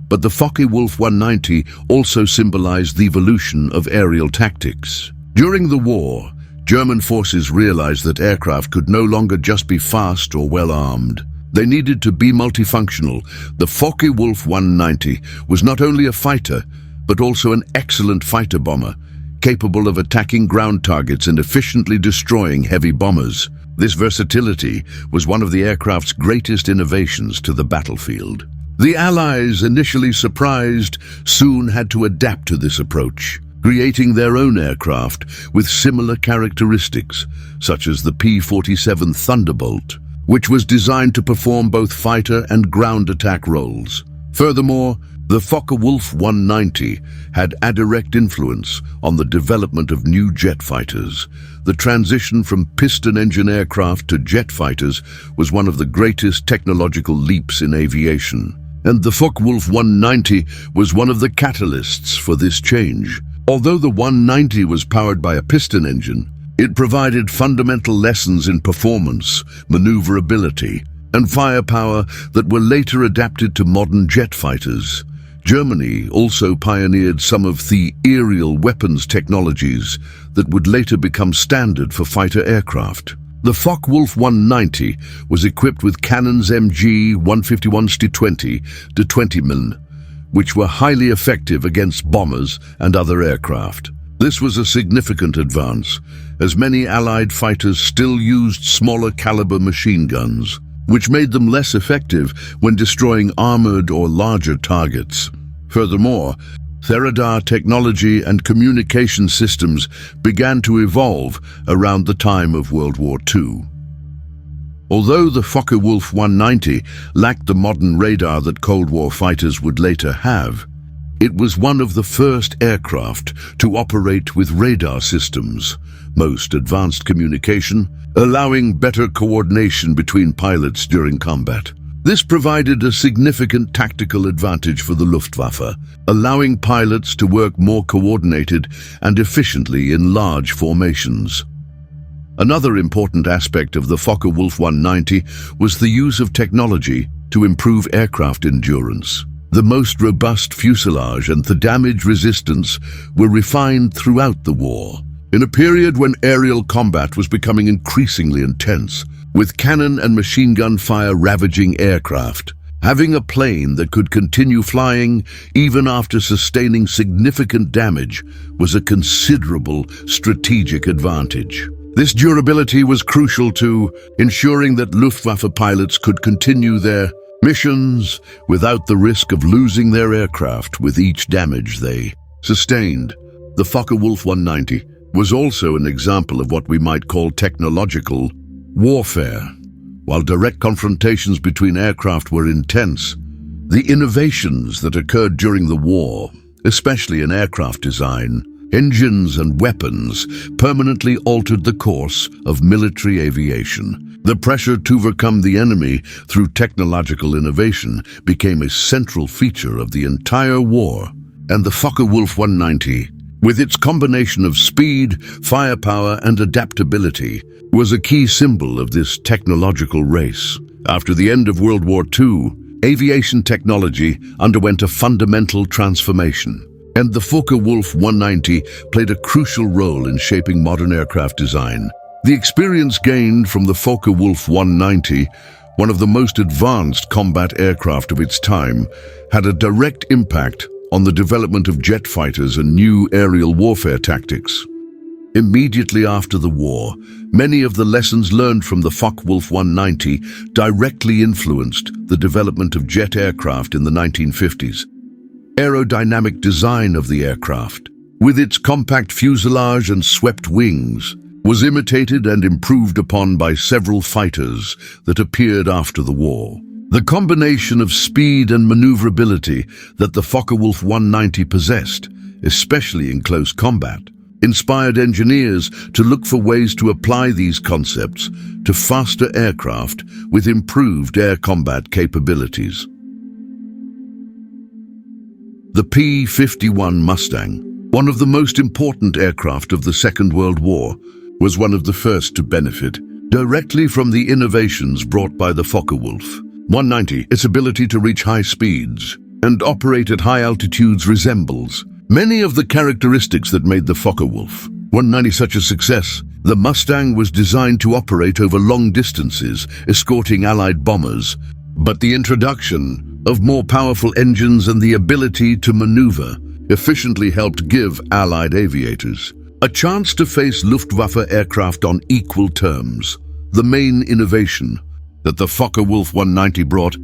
But the Focke-Wulf 190 also symbolized the evolution of aerial tactics. During the war, German forces realized that aircraft could no longer just be fast or well-armed. They needed to be multifunctional. The Focke-Wulf 190 was not only a fighter, but also an excellent fighter bomber, capable of attacking ground targets and efficiently destroying heavy bombers. This versatility was one of the aircraft's greatest innovations to the battlefield. The Allies, initially surprised, soon had to adapt to this approach, creating their own aircraft with similar characteristics, such as the P-47 Thunderbolt, which was designed to perform both fighter and ground attack roles. Furthermore, the Focke-Wulf 190 had a direct influence on the development of new jet fighters. The transition from piston-engine aircraft to jet fighters was one of the greatest technological leaps in aviation, and the Focke-Wulf 190 was one of the catalysts for this change. Although the 190 was powered by a piston engine, it provided fundamental lessons in performance, maneuverability, and firepower that were later adapted to modern jet fighters. Germany also pioneered some of the aerial weapons technologies that would later become standard for fighter aircraft. The Focke-Wulf 190 was equipped with cannons MG 151-20 to 20 mm, which were highly effective against bombers and other aircraft. This was a significant advance, as many Allied fighters still used smaller caliber machine guns, which made them less effective when destroying armored or larger targets. Furthermore, radar technology and communication systems began to evolve around the time of World War II. Although the Focke-Wulf 190 lacked the modern radar that Cold War fighters would later have, it was one of the first aircraft to operate with radar systems, most advanced communication, allowing better coordination between pilots during combat. This provided a significant tactical advantage for the Luftwaffe, allowing pilots to work more coordinated and efficiently in large formations. Another important aspect of the Focke-Wulf 190 was the use of technology to improve aircraft endurance. The most robust fuselage and the damage resistance were refined throughout the war. In a period when aerial combat was becoming increasingly intense, with cannon and machine gun fire ravaging aircraft, having a plane that could continue flying even after sustaining significant damage was a considerable strategic advantage. This durability was crucial to ensuring that Luftwaffe pilots could continue their missions without the risk of losing their aircraft with each damage they sustained. The Focke-Wulf 190 was also an example of what we might call technological Warfare. While direct confrontations between aircraft were intense, the innovations that occurred during the war, especially in aircraft design, engines and weapons, permanently altered the course of military aviation. The pressure to overcome the enemy through technological innovation became a central feature of the entire war, and the Focke-Wulf 190, with its combination of speed, firepower and adaptability, was a key symbol of this technological race. After the end of World War II, aviation technology underwent a fundamental transformation, and the Focke-Wulf 190 played a crucial role in shaping modern aircraft design. The experience gained from the Focke-Wulf 190, one of the most advanced combat aircraft of its time, had a direct impact on the development of jet fighters and new aerial warfare tactics. Immediately after the war, many of the lessons learned from the Focke-Wulf 190 directly influenced the development of jet aircraft in the 1950s. Aerodynamic design of the aircraft, with its compact fuselage and swept wings, was imitated and improved upon by several fighters that appeared after the war. The combination of speed and maneuverability that the Focke-Wulf 190 possessed, especially in close combat, inspired engineers to look for ways to apply these concepts to faster aircraft with improved air combat capabilities. The P-51 Mustang, one of the most important aircraft of the Second World War, was one of the first to benefit directly from the innovations brought by the Focke-Wulf 190. Its ability to reach high speeds and operate at high altitudes resembles many of the characteristics that made the Focke-Wulf 190 such a success. The Mustang was designed to operate over long distances, escorting Allied bombers, but the introduction of more powerful engines and the ability to maneuver efficiently helped give Allied aviators a chance to face Luftwaffe aircraft on equal terms. The main innovation that the Focke-Wulf 190 brought,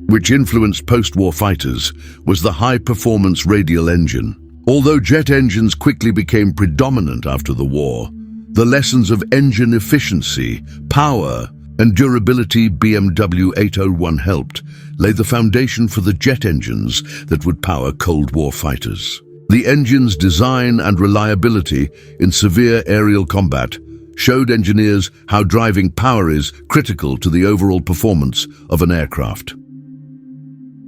which influenced post-war fighters, was the high-performance radial engine. Although jet engines quickly became predominant after the war, the lessons of engine efficiency, power, and durability WW2 helped lay the foundation for the jet engines that would power Cold War fighters. The engine's design and reliability in severe aerial combat showed engineers how driving power is critical to the overall performance of an aircraft.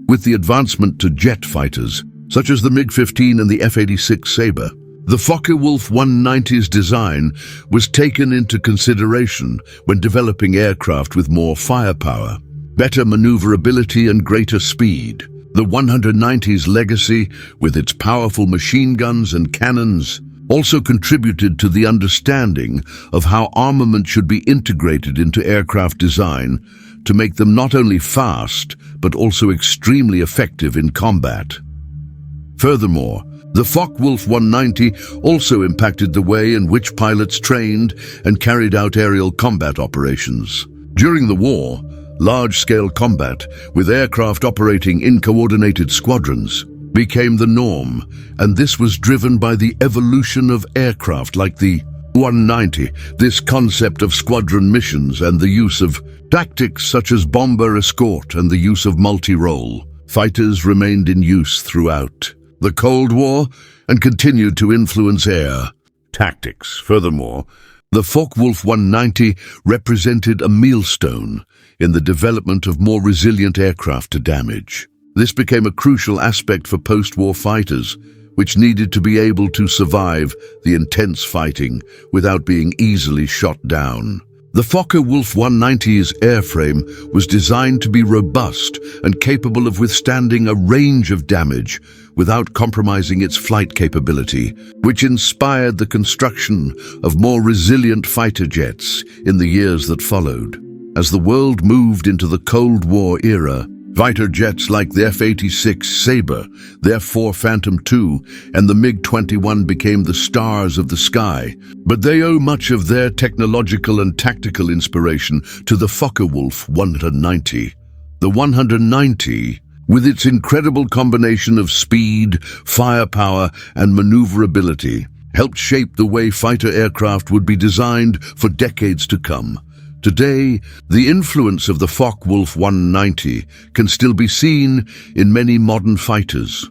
With the advancement to jet fighters, such as the MiG-15 and the F-86 Sabre, the Focke-Wulf 190's design was taken into consideration when developing aircraft with more firepower, better maneuverability and greater speed. The 190's legacy, with its powerful machine guns and cannons, also contributed to the understanding of how armament should be integrated into aircraft design to make them not only fast, but also extremely effective in combat. Furthermore, the Focke-Wulf 190 also impacted the way in which pilots trained and carried out aerial combat operations. During the war, large-scale combat, with aircraft operating in coordinated squadrons, became the norm, and this was driven by the evolution of aircraft like the 190. This concept of squadron missions and the use of tactics such as bomber escort and the use of multi-role fighters remained in use throughout the Cold War and continued to influence air tactics. Furthermore, the Focke-Wulf 190 represented a milestone in the development of more resilient aircraft to damage. This became a crucial aspect for post-war fighters, which needed to be able to survive the intense fighting without being easily shot down. The Focke-Wulf 190's airframe was designed to be robust and capable of withstanding a range of damage without compromising its flight capability, which inspired the construction of more resilient fighter jets in the years that followed. As the world moved into the Cold War era, fighter jets like the F-86 Sabre, the F-4 Phantom II, and the MiG-21 became the stars of the sky, but they owe much of their technological and tactical inspiration to the Focke-Wulf 190. The 190, with its incredible combination of speed, firepower, and maneuverability, helped shape the way fighter aircraft would be designed for decades to come. Today, the influence of the Focke-Wulf 190 can still be seen in many modern fighters.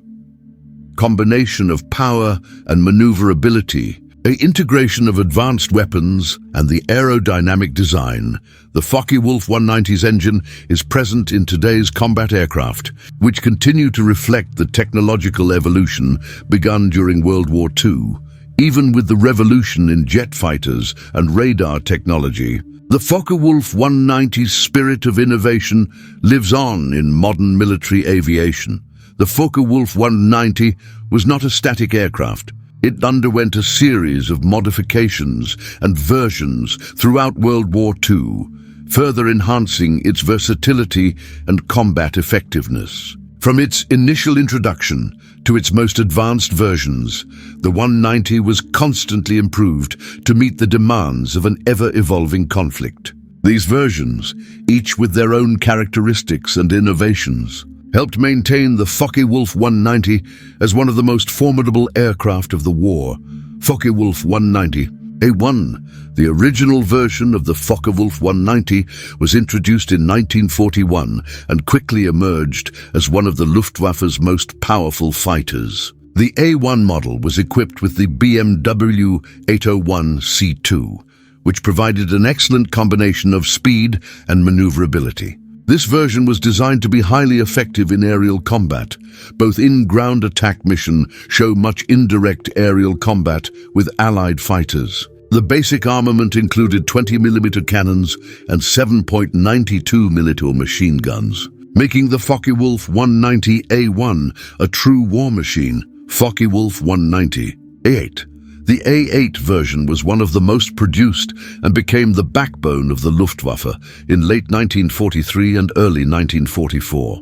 Combination of power and maneuverability, an integration of advanced weapons and the aerodynamic design, the Focke-Wulf 190's engine is present in today's combat aircraft, which continue to reflect the technological evolution begun during World War II. Even with the revolution in jet fighters and radar technology, the Focke-Wulf 190's spirit of innovation lives on in modern military aviation. The Focke-Wulf 190 was not a static aircraft. It underwent a series of modifications and versions throughout World War II, further enhancing its versatility and combat effectiveness. From its initial introduction to its most advanced versions, the 190 was constantly improved to meet the demands of an ever-evolving conflict. These versions, each with their own characteristics and innovations, helped maintain the Focke-Wulf 190 as one of the most formidable aircraft of the war. Focke-Wulf 190 A1, the original version of the Focke-Wulf 190, was introduced in 1941 and quickly emerged as one of the Luftwaffe's most powerful fighters. The A1 model was equipped with the BMW 801C2, which provided an excellent combination of speed and maneuverability. This version was designed to be highly effective in aerial combat. Both in-ground attack missions show much indirect aerial combat with Allied fighters. The basic armament included 20mm cannons and 7.92mm machine guns, making the Focke-Wulf 190 A1 a true war machine. Focke-Wulf 190 A8. The A8 version was one of the most produced and became the backbone of the Luftwaffe in late 1943 and early 1944.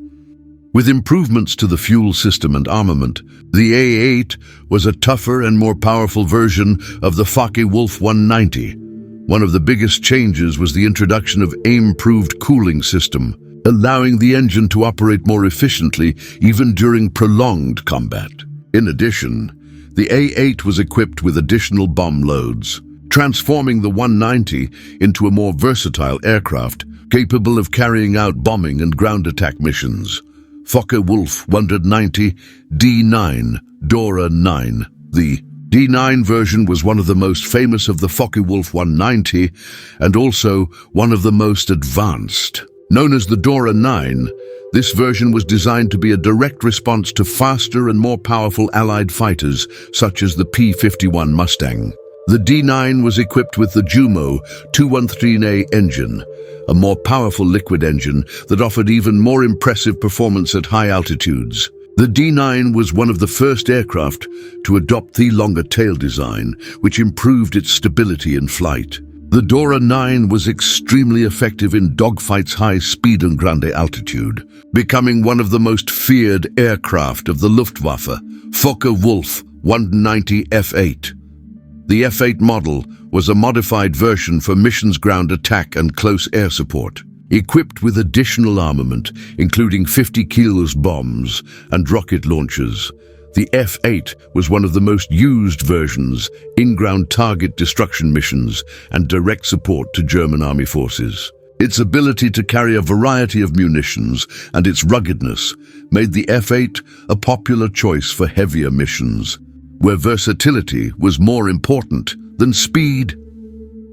With improvements to the fuel system and armament, the A8 was a tougher and more powerful version of the Focke-Wulf 190. One of the biggest changes was the introduction of improved cooling system, allowing the engine to operate more efficiently even during prolonged combat. In addition, the A8 was equipped with additional bomb loads, transforming the 190 into a more versatile aircraft capable of carrying out bombing and ground attack missions. Focke-Wulf 190 D9 Dora 9. The D9 version was one of the most famous of the Focke-Wulf 190 and also one of the most advanced. Known as the Dora 9, this version was designed to be a direct response to faster and more powerful Allied fighters, such as the P-51 Mustang. The D9 was equipped with the Jumo 213A engine, a more powerful liquid engine that offered even more impressive performance at high altitudes. The D9 was one of the first aircraft to adopt the longer tail design, which improved its stability in flight. The Dora 9 was extremely effective in dogfights high speed and grande altitude, becoming one of the most feared aircraft of the Luftwaffe. Focke-Wulf 190 F8. The F8 model was a modified version for missions ground attack and close air support. Equipped with additional armament, including 50 kilos bombs and rocket launchers, the F8 was one of the most used versions, in-ground target destruction missions, and direct support to German army forces. Its ability to carry a variety of munitions and its ruggedness made the F8 a popular choice for heavier missions, where versatility was more important than speed.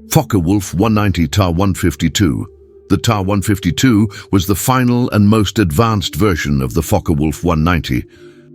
Focke-Wulf 190 Ta-152. The Ta-152 was the final and most advanced version of the Focke-Wulf 190,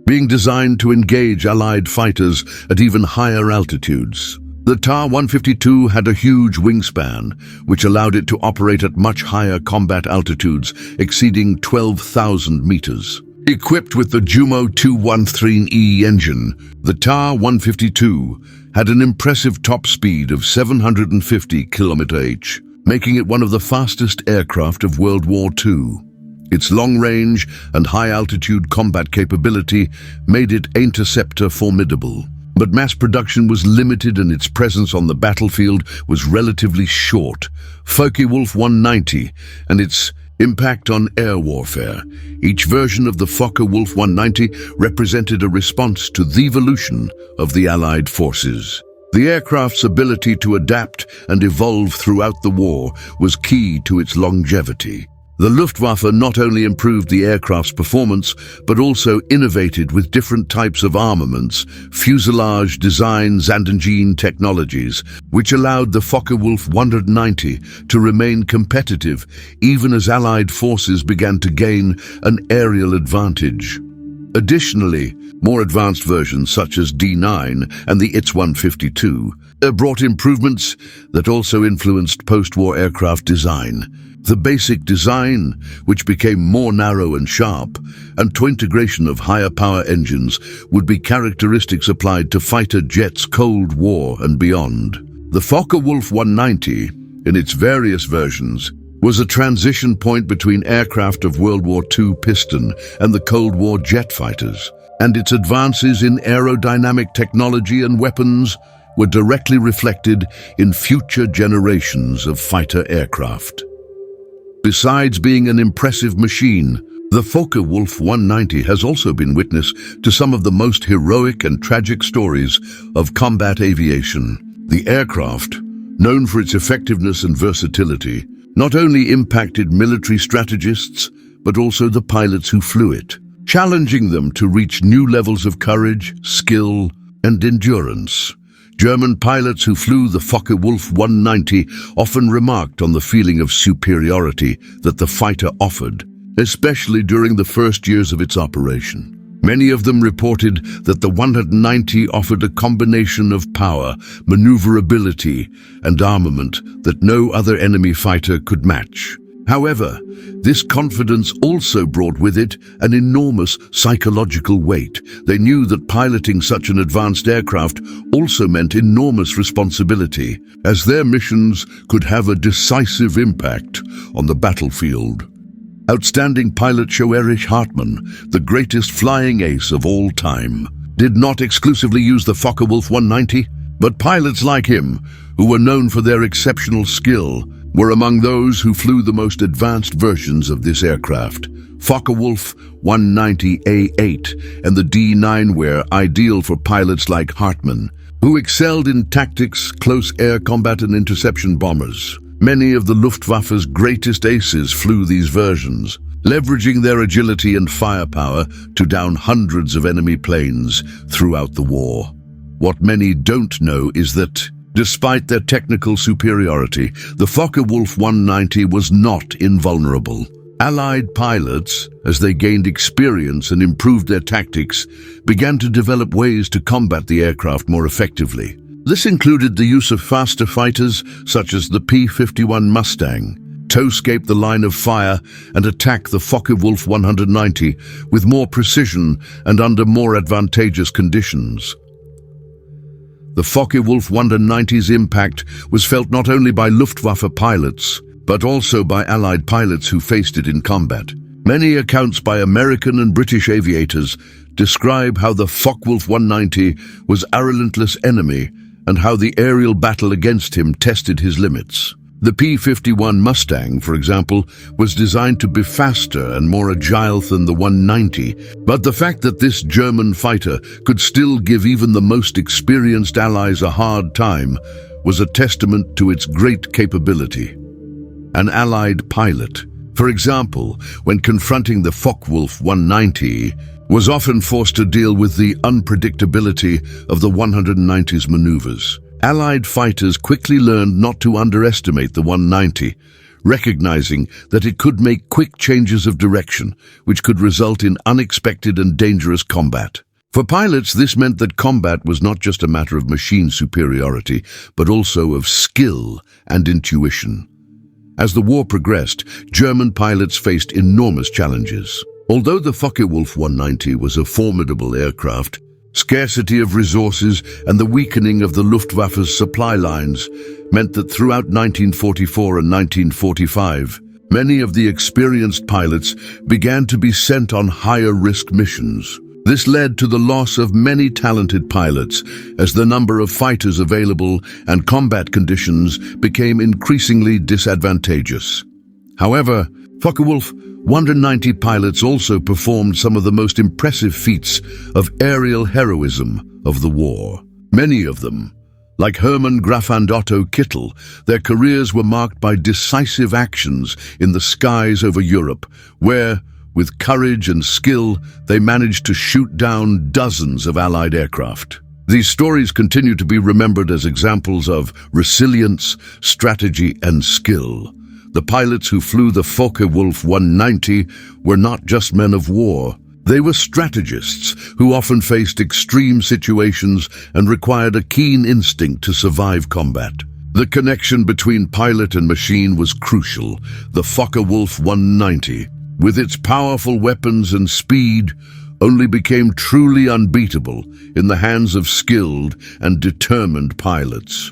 being designed to engage Allied fighters at even higher altitudes. The Ta-152 had a huge wingspan, which allowed it to operate at much higher combat altitudes, exceeding 12,000 meters. Equipped with the Jumo 213E engine, the Ta-152 had an impressive top speed of 750 km/h, making it one of the fastest aircraft of World War II. Its long-range and high-altitude combat capability made it interceptor formidable. But mass production was limited and its presence on the battlefield was relatively short. Focke-Wulf 190 and its impact on air warfare. Each version of the Focke-Wulf 190 represented a response to the evolution of the Allied forces. The aircraft's ability to adapt and evolve throughout the war was key to its longevity. The Luftwaffe not only improved the aircraft's performance, but also innovated with different types of armaments, fuselage designs and engine technologies, which allowed the Focke-Wulf 190 to remain competitive even as Allied forces began to gain an aerial advantage. Additionally, more advanced versions such as D9 and the ITS-152 brought improvements that also influenced post-war aircraft design. The basic design, which became more narrow and sharp, and to integration of higher power engines would be characteristics applied to fighter jets Cold War and beyond. The Focke-Wulf 190, in its various versions, was a transition point between aircraft of World War II piston and the Cold War jet fighters, and its advances in aerodynamic technology and weapons were directly reflected in future generations of fighter aircraft. Besides being an impressive machine, the Focke-Wulf 190 has also been witness to some of the most heroic and tragic stories of combat aviation. The aircraft, known for its effectiveness and versatility, not only impacted military strategists, but also the pilots who flew it, challenging them to reach new levels of courage, skill, and endurance. German pilots who flew the Focke-Wulf 190 often remarked on the feeling of superiority that the fighter offered, especially during the first years of its operation. Many of them reported that the 190 offered a combination of power, maneuverability, and armament that no other enemy fighter could match. However, this confidence also brought with it an enormous psychological weight. They knew that piloting such an advanced aircraft also meant enormous responsibility, as their missions could have a decisive impact on the battlefield. Outstanding pilot Erich Hartmann, the greatest flying ace of all time, did not exclusively use the Focke-Wulf 190, but pilots like him, who were known for their exceptional skill, were among those who flew the most advanced versions of this aircraft. Focke-Wulf 190A8 and the D9 were ideal for pilots like Hartmann, who excelled in tactics, close air combat and interception bombers. Many of the Luftwaffe's greatest aces flew these versions, leveraging their agility and firepower to down hundreds of enemy planes throughout the war. What many don't know is that, despite their technical superiority, the Focke-Wulf 190 was not invulnerable. Allied pilots, as they gained experience and improved their tactics, began to develop ways to combat the aircraft more effectively. This included the use of faster fighters, such as the P-51 Mustang, to escape the line of fire and attack the Focke-Wulf 190 with more precision and under more advantageous conditions. The Focke-Wulf 190's impact was felt not only by Luftwaffe pilots, but also by Allied pilots who faced it in combat. Many accounts by American and British aviators describe how the Focke-Wulf 190 was a relentless enemy and how the aerial battle against him tested his limits. The P-51 Mustang, for example, was designed to be faster and more agile than the 190, but the fact that this German fighter could still give even the most experienced Allies a hard time was a testament to its great capability. An Allied pilot, for example, when confronting the Focke-Wulf 190, was often forced to deal with the unpredictability of the 190's maneuvers. Allied fighters quickly learned not to underestimate the 190, recognizing that it could make quick changes of direction, which could result in unexpected and dangerous combat. For pilots, this meant that combat was not just a matter of machine superiority, but also of skill and intuition. As the war progressed, German pilots faced enormous challenges. Although the Focke-Wulf 190 was a formidable aircraft, scarcity of resources and the weakening of the Luftwaffe's supply lines meant that throughout 1944 and 1945, many of the experienced pilots began to be sent on higher-risk missions. This led to the loss of many talented pilots as the number of fighters available and combat conditions became increasingly disadvantageous. However, Focke-Wulf 190 pilots also performed some of the most impressive feats of aerial heroism of the war. Many of them, Like Hermann Graf and Otto Kittel, their careers were marked by decisive actions in the skies over Europe, where, with courage and skill, they managed to shoot down dozens of Allied aircraft. These stories continue to be remembered as examples of resilience, strategy, and skill. The pilots who flew the Focke-Wulf 190 were not just men of war. They were strategists who often faced extreme situations and required a keen instinct to survive combat. The connection between pilot and machine was crucial. The Focke-Wulf 190, with its powerful weapons and speed, only became truly unbeatable in the hands of skilled and determined pilots.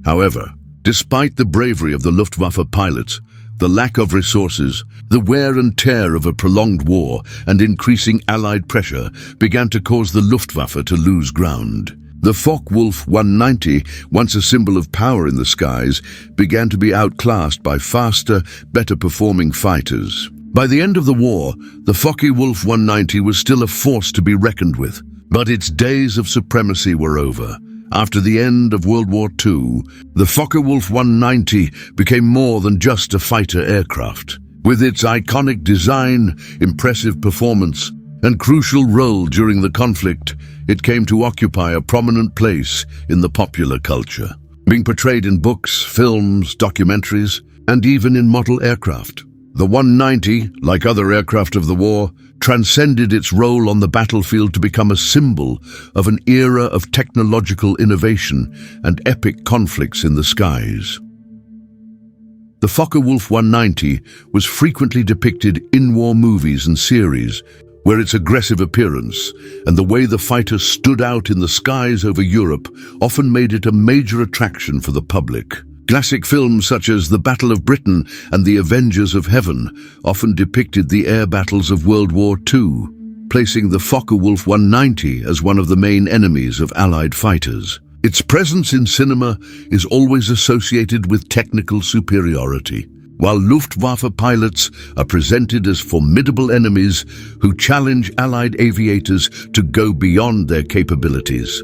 However, despite the bravery of the Luftwaffe pilots, the lack of resources, the wear and tear of a prolonged war, and increasing Allied pressure began to cause the Luftwaffe to lose ground. The Focke-Wulf 190, once a symbol of power in the skies, began to be outclassed by faster, better-performing fighters. By the end of the war, the Focke-Wulf 190 was still a force to be reckoned with, but its days of supremacy were over. After the end of World War II, the Focke-Wulf 190 became more than just a fighter aircraft. With its iconic design, impressive performance, and crucial role during the conflict, it came to occupy a prominent place in the popular culture, being portrayed in books, films, documentaries, and even in model aircraft. The 190, like other aircraft of the war, transcended its role on the battlefield to become a symbol of an era of technological innovation and epic conflicts in the skies. The Focke-Wulf 190 was frequently depicted in war movies and series, where its aggressive appearance and the way the fighter stood out in the skies over Europe often made it a major attraction for the public. Classic films such as The Battle of Britain and The Avengers of Heaven often depicted the air battles of World War II, placing the Focke-Wulf 190 as one of the main enemies of Allied fighters. Its presence in cinema is always associated with technical superiority, while Luftwaffe pilots are presented as formidable enemies who challenge Allied aviators to go beyond their capabilities.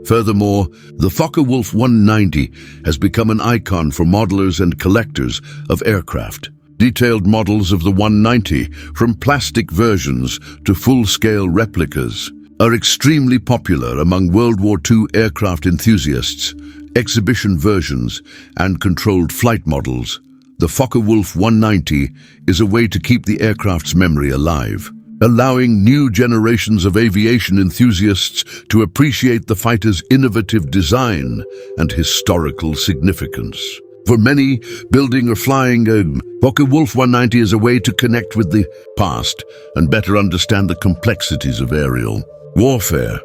Furthermore, the Focke-Wulf 190 has become an icon for modelers and collectors of aircraft. Detailed models of the 190, from plastic versions to full-scale replicas, are extremely popular among World War II aircraft enthusiasts. Exhibition versions and controlled flight models, the Focke-Wulf 190 is a way to keep the aircraft's memory alive, allowing new generations of aviation enthusiasts to appreciate the fighter's innovative design and historical significance. For many, building or flying a Focke-Wulf 190 is a way to connect with the past and better understand the complexities of aerial warfare.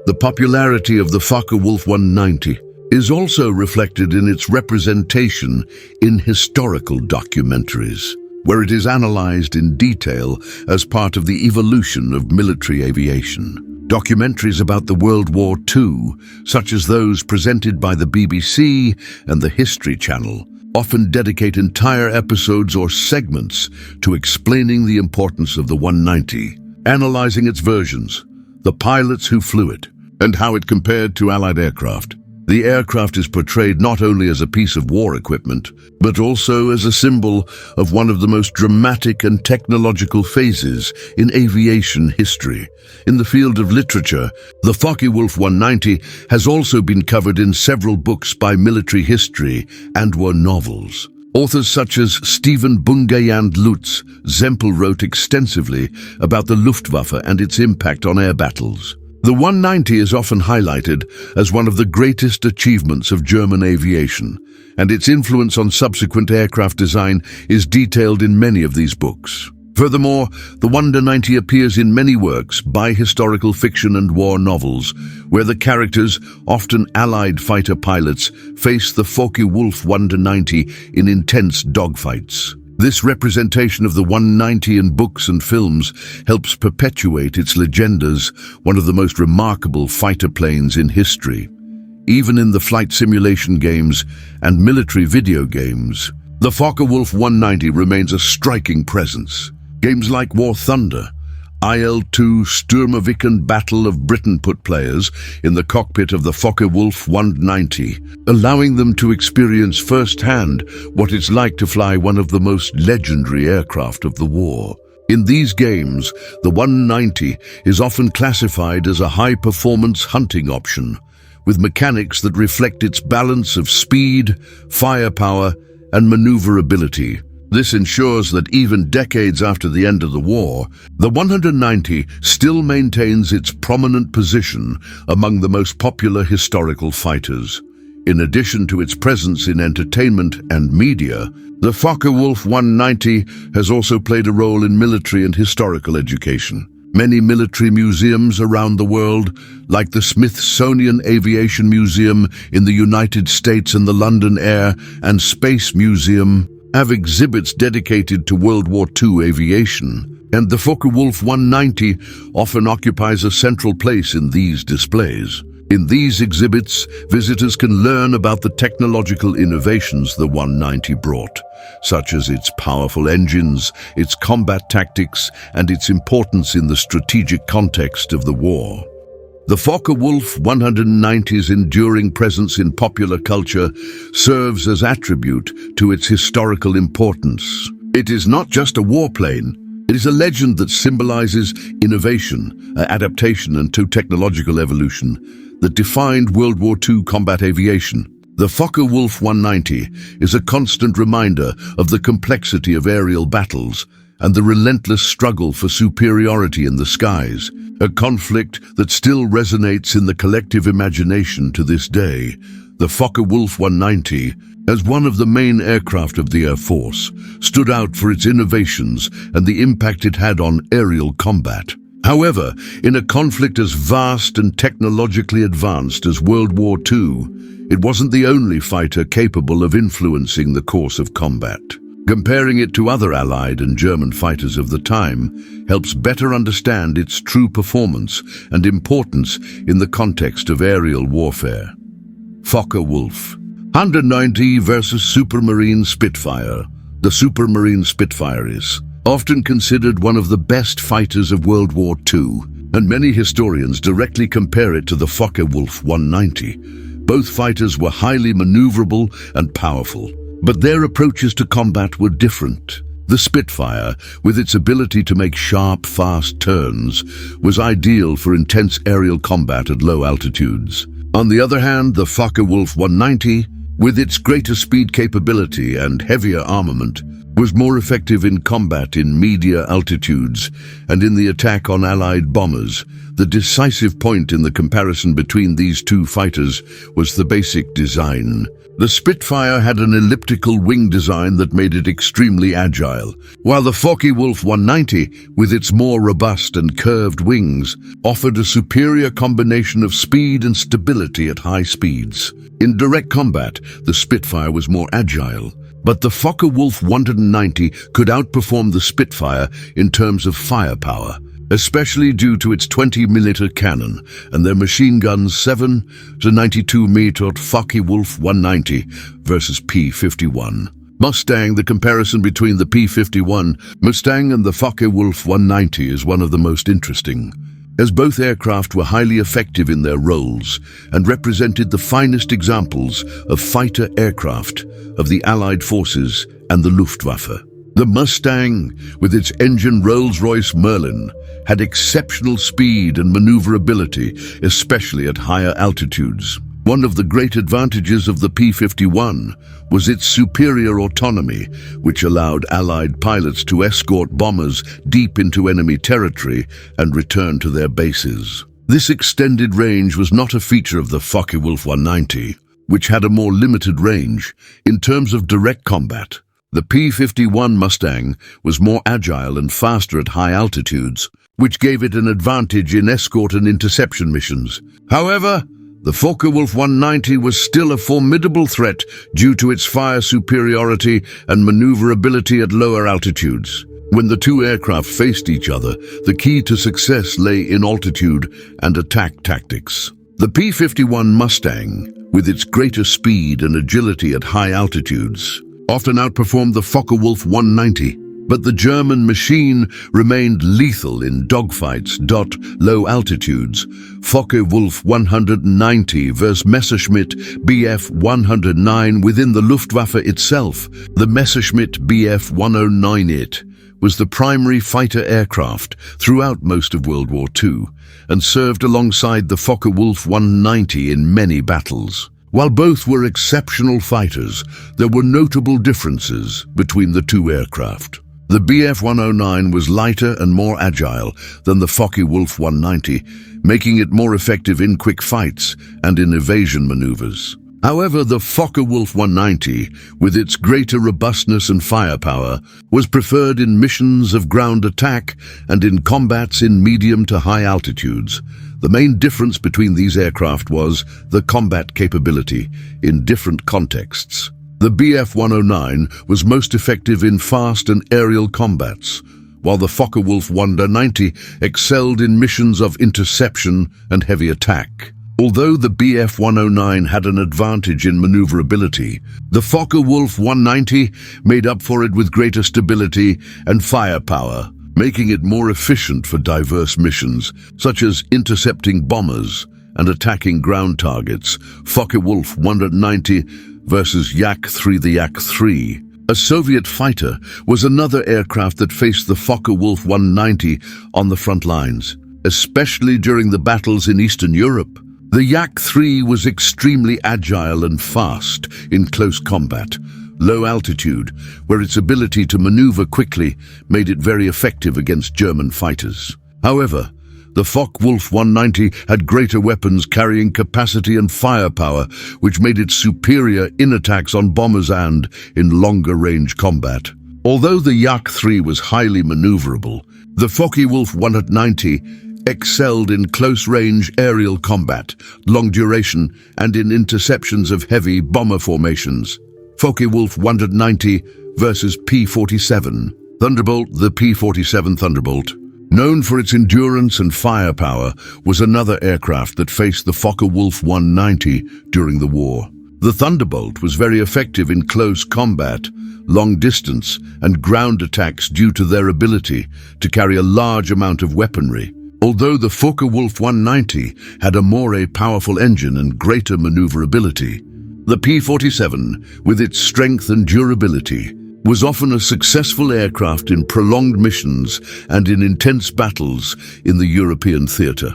The popularity of the Focke-Wulf 190 is also reflected in its representation in historical documentaries, where it is analyzed in detail as part of the evolution of military aviation. Documentaries about the World War II, such as those presented by the BBC and the History Channel, often dedicate entire episodes or segments to explaining the importance of the 190, analyzing its versions, the pilots who flew it, and how it compared to Allied aircraft. The aircraft is portrayed not only as a piece of war equipment, but also as a symbol of one of the most dramatic and technological phases in aviation history. In the field of literature, the Focke-Wulf 190 has also been covered in several books by military history and war novels. Authors such as Stephen Bungay and Lutz Zempel wrote extensively about the Luftwaffe and its impact on air battles. The 190 is often highlighted as one of the greatest achievements of German aviation, and its influence on subsequent aircraft design is detailed in many of these books. Furthermore, the 190 appears in many works by historical fiction and war novels, where the characters, often Allied fighter pilots, face the Focke-Wulf 190 in intense dogfights. This representation of the 190 in books and films helps perpetuate its legend as one of the most remarkable fighter planes in history. Even in the flight simulation games and military video games, the Focke-Wulf 190 remains a striking presence. Games like War Thunder, IL-2 Sturmovik Battle of Britain put players in the cockpit of the Focke-Wulf 190, allowing them to experience firsthand what it's like to fly one of the most legendary aircraft of the war. In these games, the 190 is often classified as a high-performance hunting option, with mechanics that reflect its balance of speed, firepower, and maneuverability. This ensures that even decades after the end of the war, the 190 still maintains its prominent position among the most popular historical fighters. In addition to its presence in entertainment and media, the Focke-Wulf 190 has also played a role in military and historical education. Many military museums around the world, like the Smithsonian Aviation Museum in the United States and the London Air and Space Museum, have exhibits dedicated to World War II aviation, and the Focke-Wulf 190 often occupies a central place in these displays. In these exhibits, visitors can learn about the technological innovations the 190 brought, such as its powerful engines, its combat tactics, and its importance in the strategic context of the war. The Focke-Wulf 190's enduring presence in popular culture serves as attribute to its historical importance. It is not just a warplane, it is a legend that symbolizes innovation, adaptation, and technological evolution that defined World War II combat aviation. The Focke-Wulf 190 is a constant reminder of the complexity of aerial battles and the relentless struggle for superiority in the skies, a conflict that still resonates in the collective imagination to this day. The Focke-Wulf 190, as one of the main aircraft of the Air Force, stood out for its innovations and the impact it had on aerial combat. However, in a conflict as vast and technologically advanced as World War II, it wasn't the only fighter capable of influencing the course of combat. Comparing it to other Allied and German fighters of the time helps better understand its true performance and importance in the context of aerial warfare. Focke-Wulf 190 versus Supermarine Spitfire. The Supermarine Spitfire is often considered one of the best fighters of World War II, and many historians directly compare it to the Focke-Wulf 190. Both fighters were highly maneuverable and powerful, but their approaches to combat were different. The Spitfire, with its ability to make sharp, fast turns, was ideal for intense aerial combat at low altitudes. On the other hand, the Focke-Wulf 190, with its greater speed capability and heavier armament, was more effective in combat in medium altitudes and in the attack on Allied bombers. The decisive point in the comparison between these two fighters was the basic design. The Spitfire had an elliptical wing design that made it extremely agile, while the Focke-Wulf 190, with its more robust and curved wings, offered a superior combination of speed and stability at high speeds. In direct combat, the Spitfire was more agile, but the Focke-Wulf 190 could outperform the Spitfire in terms of firepower, especially due to its 20mm cannon and their machine guns 7 to 92 meter Focke-Wulf 190 versus P-51 Mustang. The comparison between the P-51 Mustang and the Focke-Wulf 190 is one of the most interesting, as both aircraft were highly effective in their roles and represented the finest examples of fighter aircraft of the Allied forces and the Luftwaffe. The Mustang, with its engine Rolls-Royce Merlin, had exceptional speed and maneuverability, especially at higher altitudes. One of the great advantages of the P-51 was its superior autonomy, which allowed Allied pilots to escort bombers deep into enemy territory and return to their bases. This extended range was not a feature of the Focke-Wulf 190, which had a more limited range. In terms of direct combat, the P-51 Mustang was more agile and faster at high altitudes, which gave it an advantage in escort and interception missions. However, the Focke-Wulf 190 was still a formidable threat due to its fire superiority and maneuverability at lower altitudes. When the two aircraft faced each other, the key to success lay in altitude and attack tactics. The P-51 Mustang, with its greater speed and agility at high altitudes, often outperformed the Focke-Wulf 190. But the German machine remained lethal in dogfights. Low altitudes. Focke-Wulf 190 vs Messerschmitt Bf 109 within the Luftwaffe itself. The Messerschmitt Bf 109 was the primary fighter aircraft throughout most of World War II and served alongside the Focke-Wulf 190 in many battles. While both were exceptional fighters, there were notable differences between the two aircraft. The Bf 109 was lighter and more agile than the Focke-Wulf 190, making it more effective in quick fights and in evasion maneuvers. However, the Focke-Wulf 190, with its greater robustness and firepower, was preferred in missions of ground attack and in combats in medium to high altitudes. The main difference between these aircraft was the combat capability in different contexts. The Bf 109 was most effective in fast and aerial combats, while the Focke-Wulf 190 excelled in missions of interception and heavy attack. Although the Bf 109 had an advantage in maneuverability, the Focke-Wulf 190 made up for it with greater stability and firepower, making it more efficient for diverse missions, such as intercepting bombers and attacking ground targets. Focke-Wulf 190 versus Yak-3. The Yak-3, a Soviet fighter, was another aircraft that faced the Focke-Wulf 190 on the front lines, especially during the battles in Eastern Europe. The Yak-3 was extremely agile and fast in close combat, low altitude, where its ability to maneuver quickly made it very effective against German fighters. However, the Focke-Wulf 190 had greater weapons carrying capacity and firepower, which made it superior in attacks on bombers and in longer-range combat. Although the Yak-3 was highly maneuverable, the Focke-Wulf 190 excelled in close-range aerial combat, long duration, and in interceptions of heavy bomber formations. Focke-Wulf 190 versus P-47 Thunderbolt. The P-47 Thunderbolt, known for its endurance and firepower, was another aircraft that faced the Focke-Wulf 190 during the war. The Thunderbolt was very effective in close combat, long distance, and ground attacks due to their ability to carry a large amount of weaponry. Although the Focke-Wulf 190 had a more powerful engine and greater maneuverability, the P-47, with its strength and durability, was often a successful aircraft in prolonged missions and in intense battles in the European theater.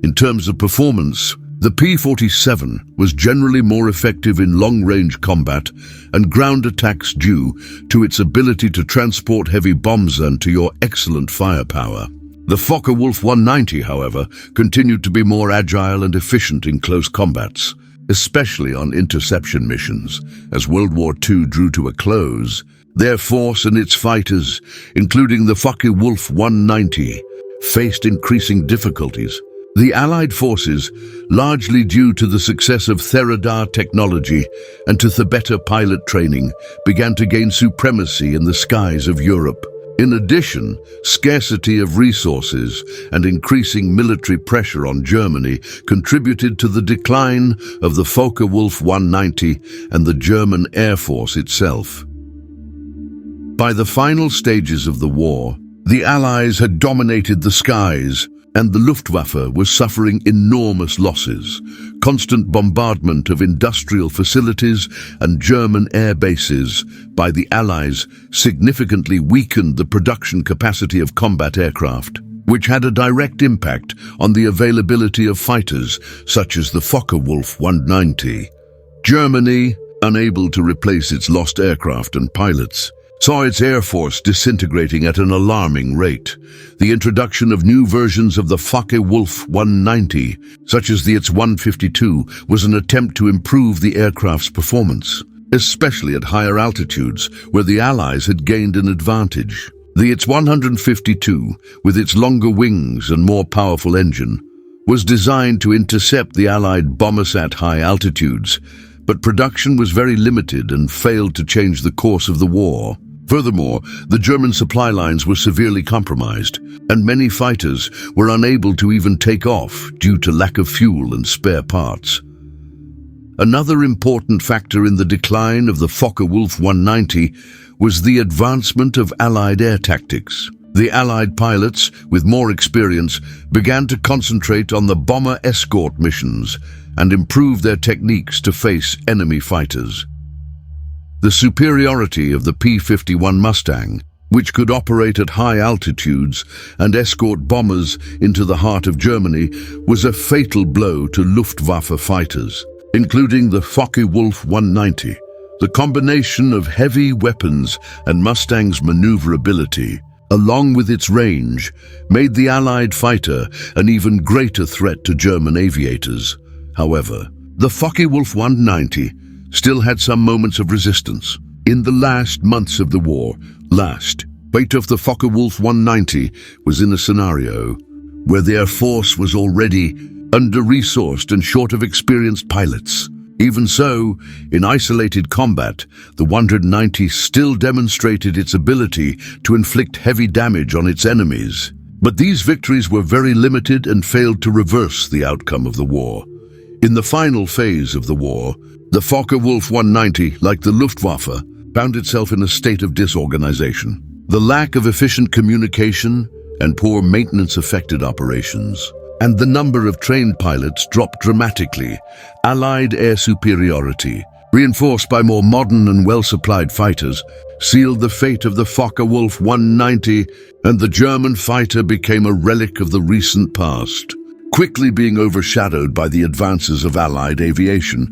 In terms of performance, the P-47 was generally more effective in long-range combat and ground attacks due to its ability to transport heavy bombs and to your excellent firepower. The Focke-Wulf 190, however, continued to be more agile and efficient in close combats, especially on interception missions. As World War II drew to a close, their force and its fighters, including the Focke-Wulf 190, faced increasing difficulties. The Allied forces, largely due to the success of radar technology and to the better pilot training, began to gain supremacy in the skies of Europe. In addition, scarcity of resources and increasing military pressure on Germany contributed to the decline of the Focke-Wulf 190 and the German Air Force itself. By the final stages of the war, the Allies had dominated the skies, and the Luftwaffe was suffering enormous losses. Constant bombardment of industrial facilities and German air bases by the Allies significantly weakened the production capacity of combat aircraft, which had a direct impact on the availability of fighters such as the Focke-Wulf 190. Germany, unable to replace its lost aircraft and pilots, saw its air force disintegrating at an alarming rate. The introduction of new versions of the Focke-Wulf 190, such as the ITS-152, was an attempt to improve the aircraft's performance, especially at higher altitudes where the Allies had gained an advantage. The ITS-152, with its longer wings and more powerful engine, was designed to intercept the Allied bombers at high altitudes, but production was very limited and failed to change the course of the war. Furthermore, the German supply lines were severely compromised, and many fighters were unable to even take off due to lack of fuel and spare parts. Another important factor in the decline of the Focke-Wulf 190 was the advancement of Allied air tactics. The Allied pilots, with more experience, began to concentrate on the bomber escort missions and improve their techniques to face enemy fighters. The superiority of the P-51 Mustang, which could operate at high altitudes and escort bombers into the heart of Germany, was a fatal blow to Luftwaffe fighters, including the Focke-Wulf 190. The combination of heavy weapons and Mustang's maneuverability, along with its range, made the Allied fighter an even greater threat to German aviators. However, the Focke-Wulf 190 still had some moments of resistance. In the last months of the war, fate of the Focke-Wulf 190 was in a scenario where the Air Force was already under-resourced and short of experienced pilots. Even so, in isolated combat, the 190 still demonstrated its ability to inflict heavy damage on its enemies. But these victories were very limited and failed to reverse the outcome of the war. In the final phase of the war, the Focke-Wulf 190, like the Luftwaffe, found itself in a state of disorganization. The lack of efficient communication and poor maintenance affected operations, and the number of trained pilots dropped dramatically. Allied air superiority, reinforced by more modern and well-supplied fighters, sealed the fate of the Focke-Wulf 190, and the German fighter became a relic of the recent past, quickly being overshadowed by the advances of Allied aviation.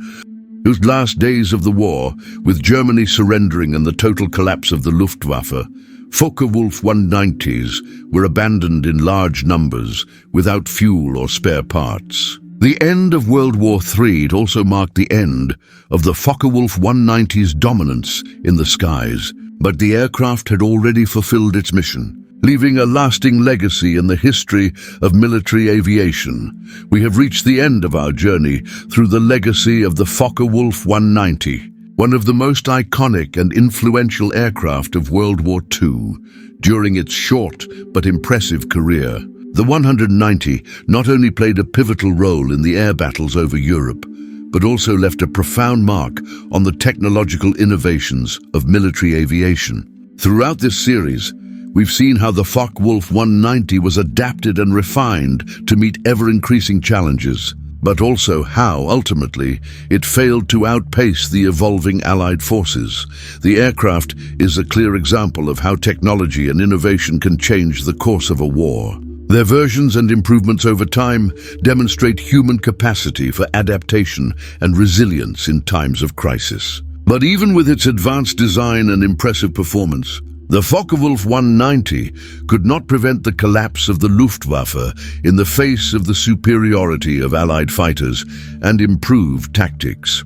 Those last days of the war, with Germany surrendering and the total collapse of the Luftwaffe, Focke-Wulf 190s were abandoned in large numbers, without fuel or spare parts. The end of World War III also marked the end of the Focke-Wulf 190's dominance in the skies, but the aircraft had already fulfilled its mission, leaving a lasting legacy in the history of military aviation. We have reached the end of our journey through the legacy of the Focke-Wulf 190, one of the most iconic and influential aircraft of World War II. During its short but impressive career, the 190 not only played a pivotal role in the air battles over Europe, but also left a profound mark on the technological innovations of military aviation. Throughout this series, we've seen how the Focke-Wulf 190 was adapted and refined to meet ever-increasing challenges, but also how, ultimately, it failed to outpace the evolving Allied forces. The aircraft is a clear example of how technology and innovation can change the course of a war. Their versions and improvements over time demonstrate human capacity for adaptation and resilience in times of crisis. But even with its advanced design and impressive performance, the Focke-Wulf 190 could not prevent the collapse of the Luftwaffe in the face of the superiority of Allied fighters and improved tactics.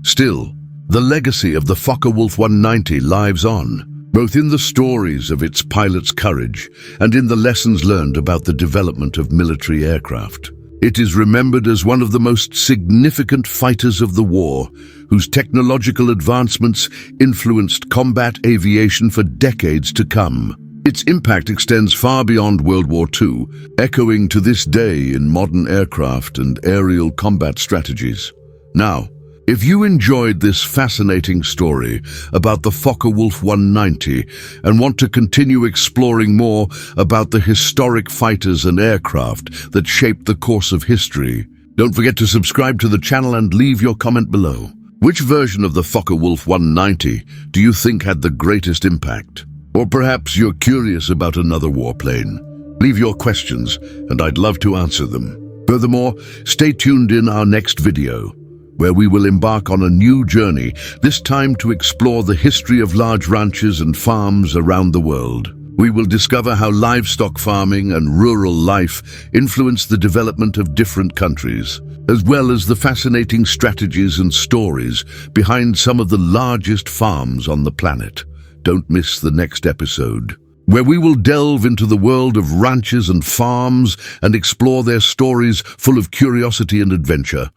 Still, the legacy of the Focke-Wulf 190 lives on, both in the stories of its pilots' courage and in the lessons learned about the development of military aircraft. It is remembered as one of the most significant fighters of the war, whose technological advancements influenced combat aviation for decades to come. Its impact extends far beyond World War II, echoing to this day in modern aircraft and aerial combat strategies. Now, if you enjoyed this fascinating story about the Focke-Wulf 190 and want to continue exploring more about the historic fighters and aircraft that shaped the course of history, don't forget to subscribe to the channel and leave your comment below. Which version of the Focke-Wulf 190 do you think had the greatest impact? Or perhaps you're curious about another warplane? Leave your questions and I'd love to answer them. Furthermore, stay tuned in our next video, where we will embark on a new journey, this time to explore the history of large ranches and farms around the world. We will discover how livestock farming and rural life influenced the development of different countries, as well as the fascinating strategies and stories behind some of the largest farms on the planet. Don't miss the next episode, where we will delve into the world of ranches and farms and explore their stories full of curiosity and adventure.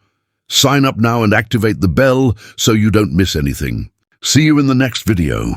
Sign up now and activate the bell so you don't miss anything. See you in the next video.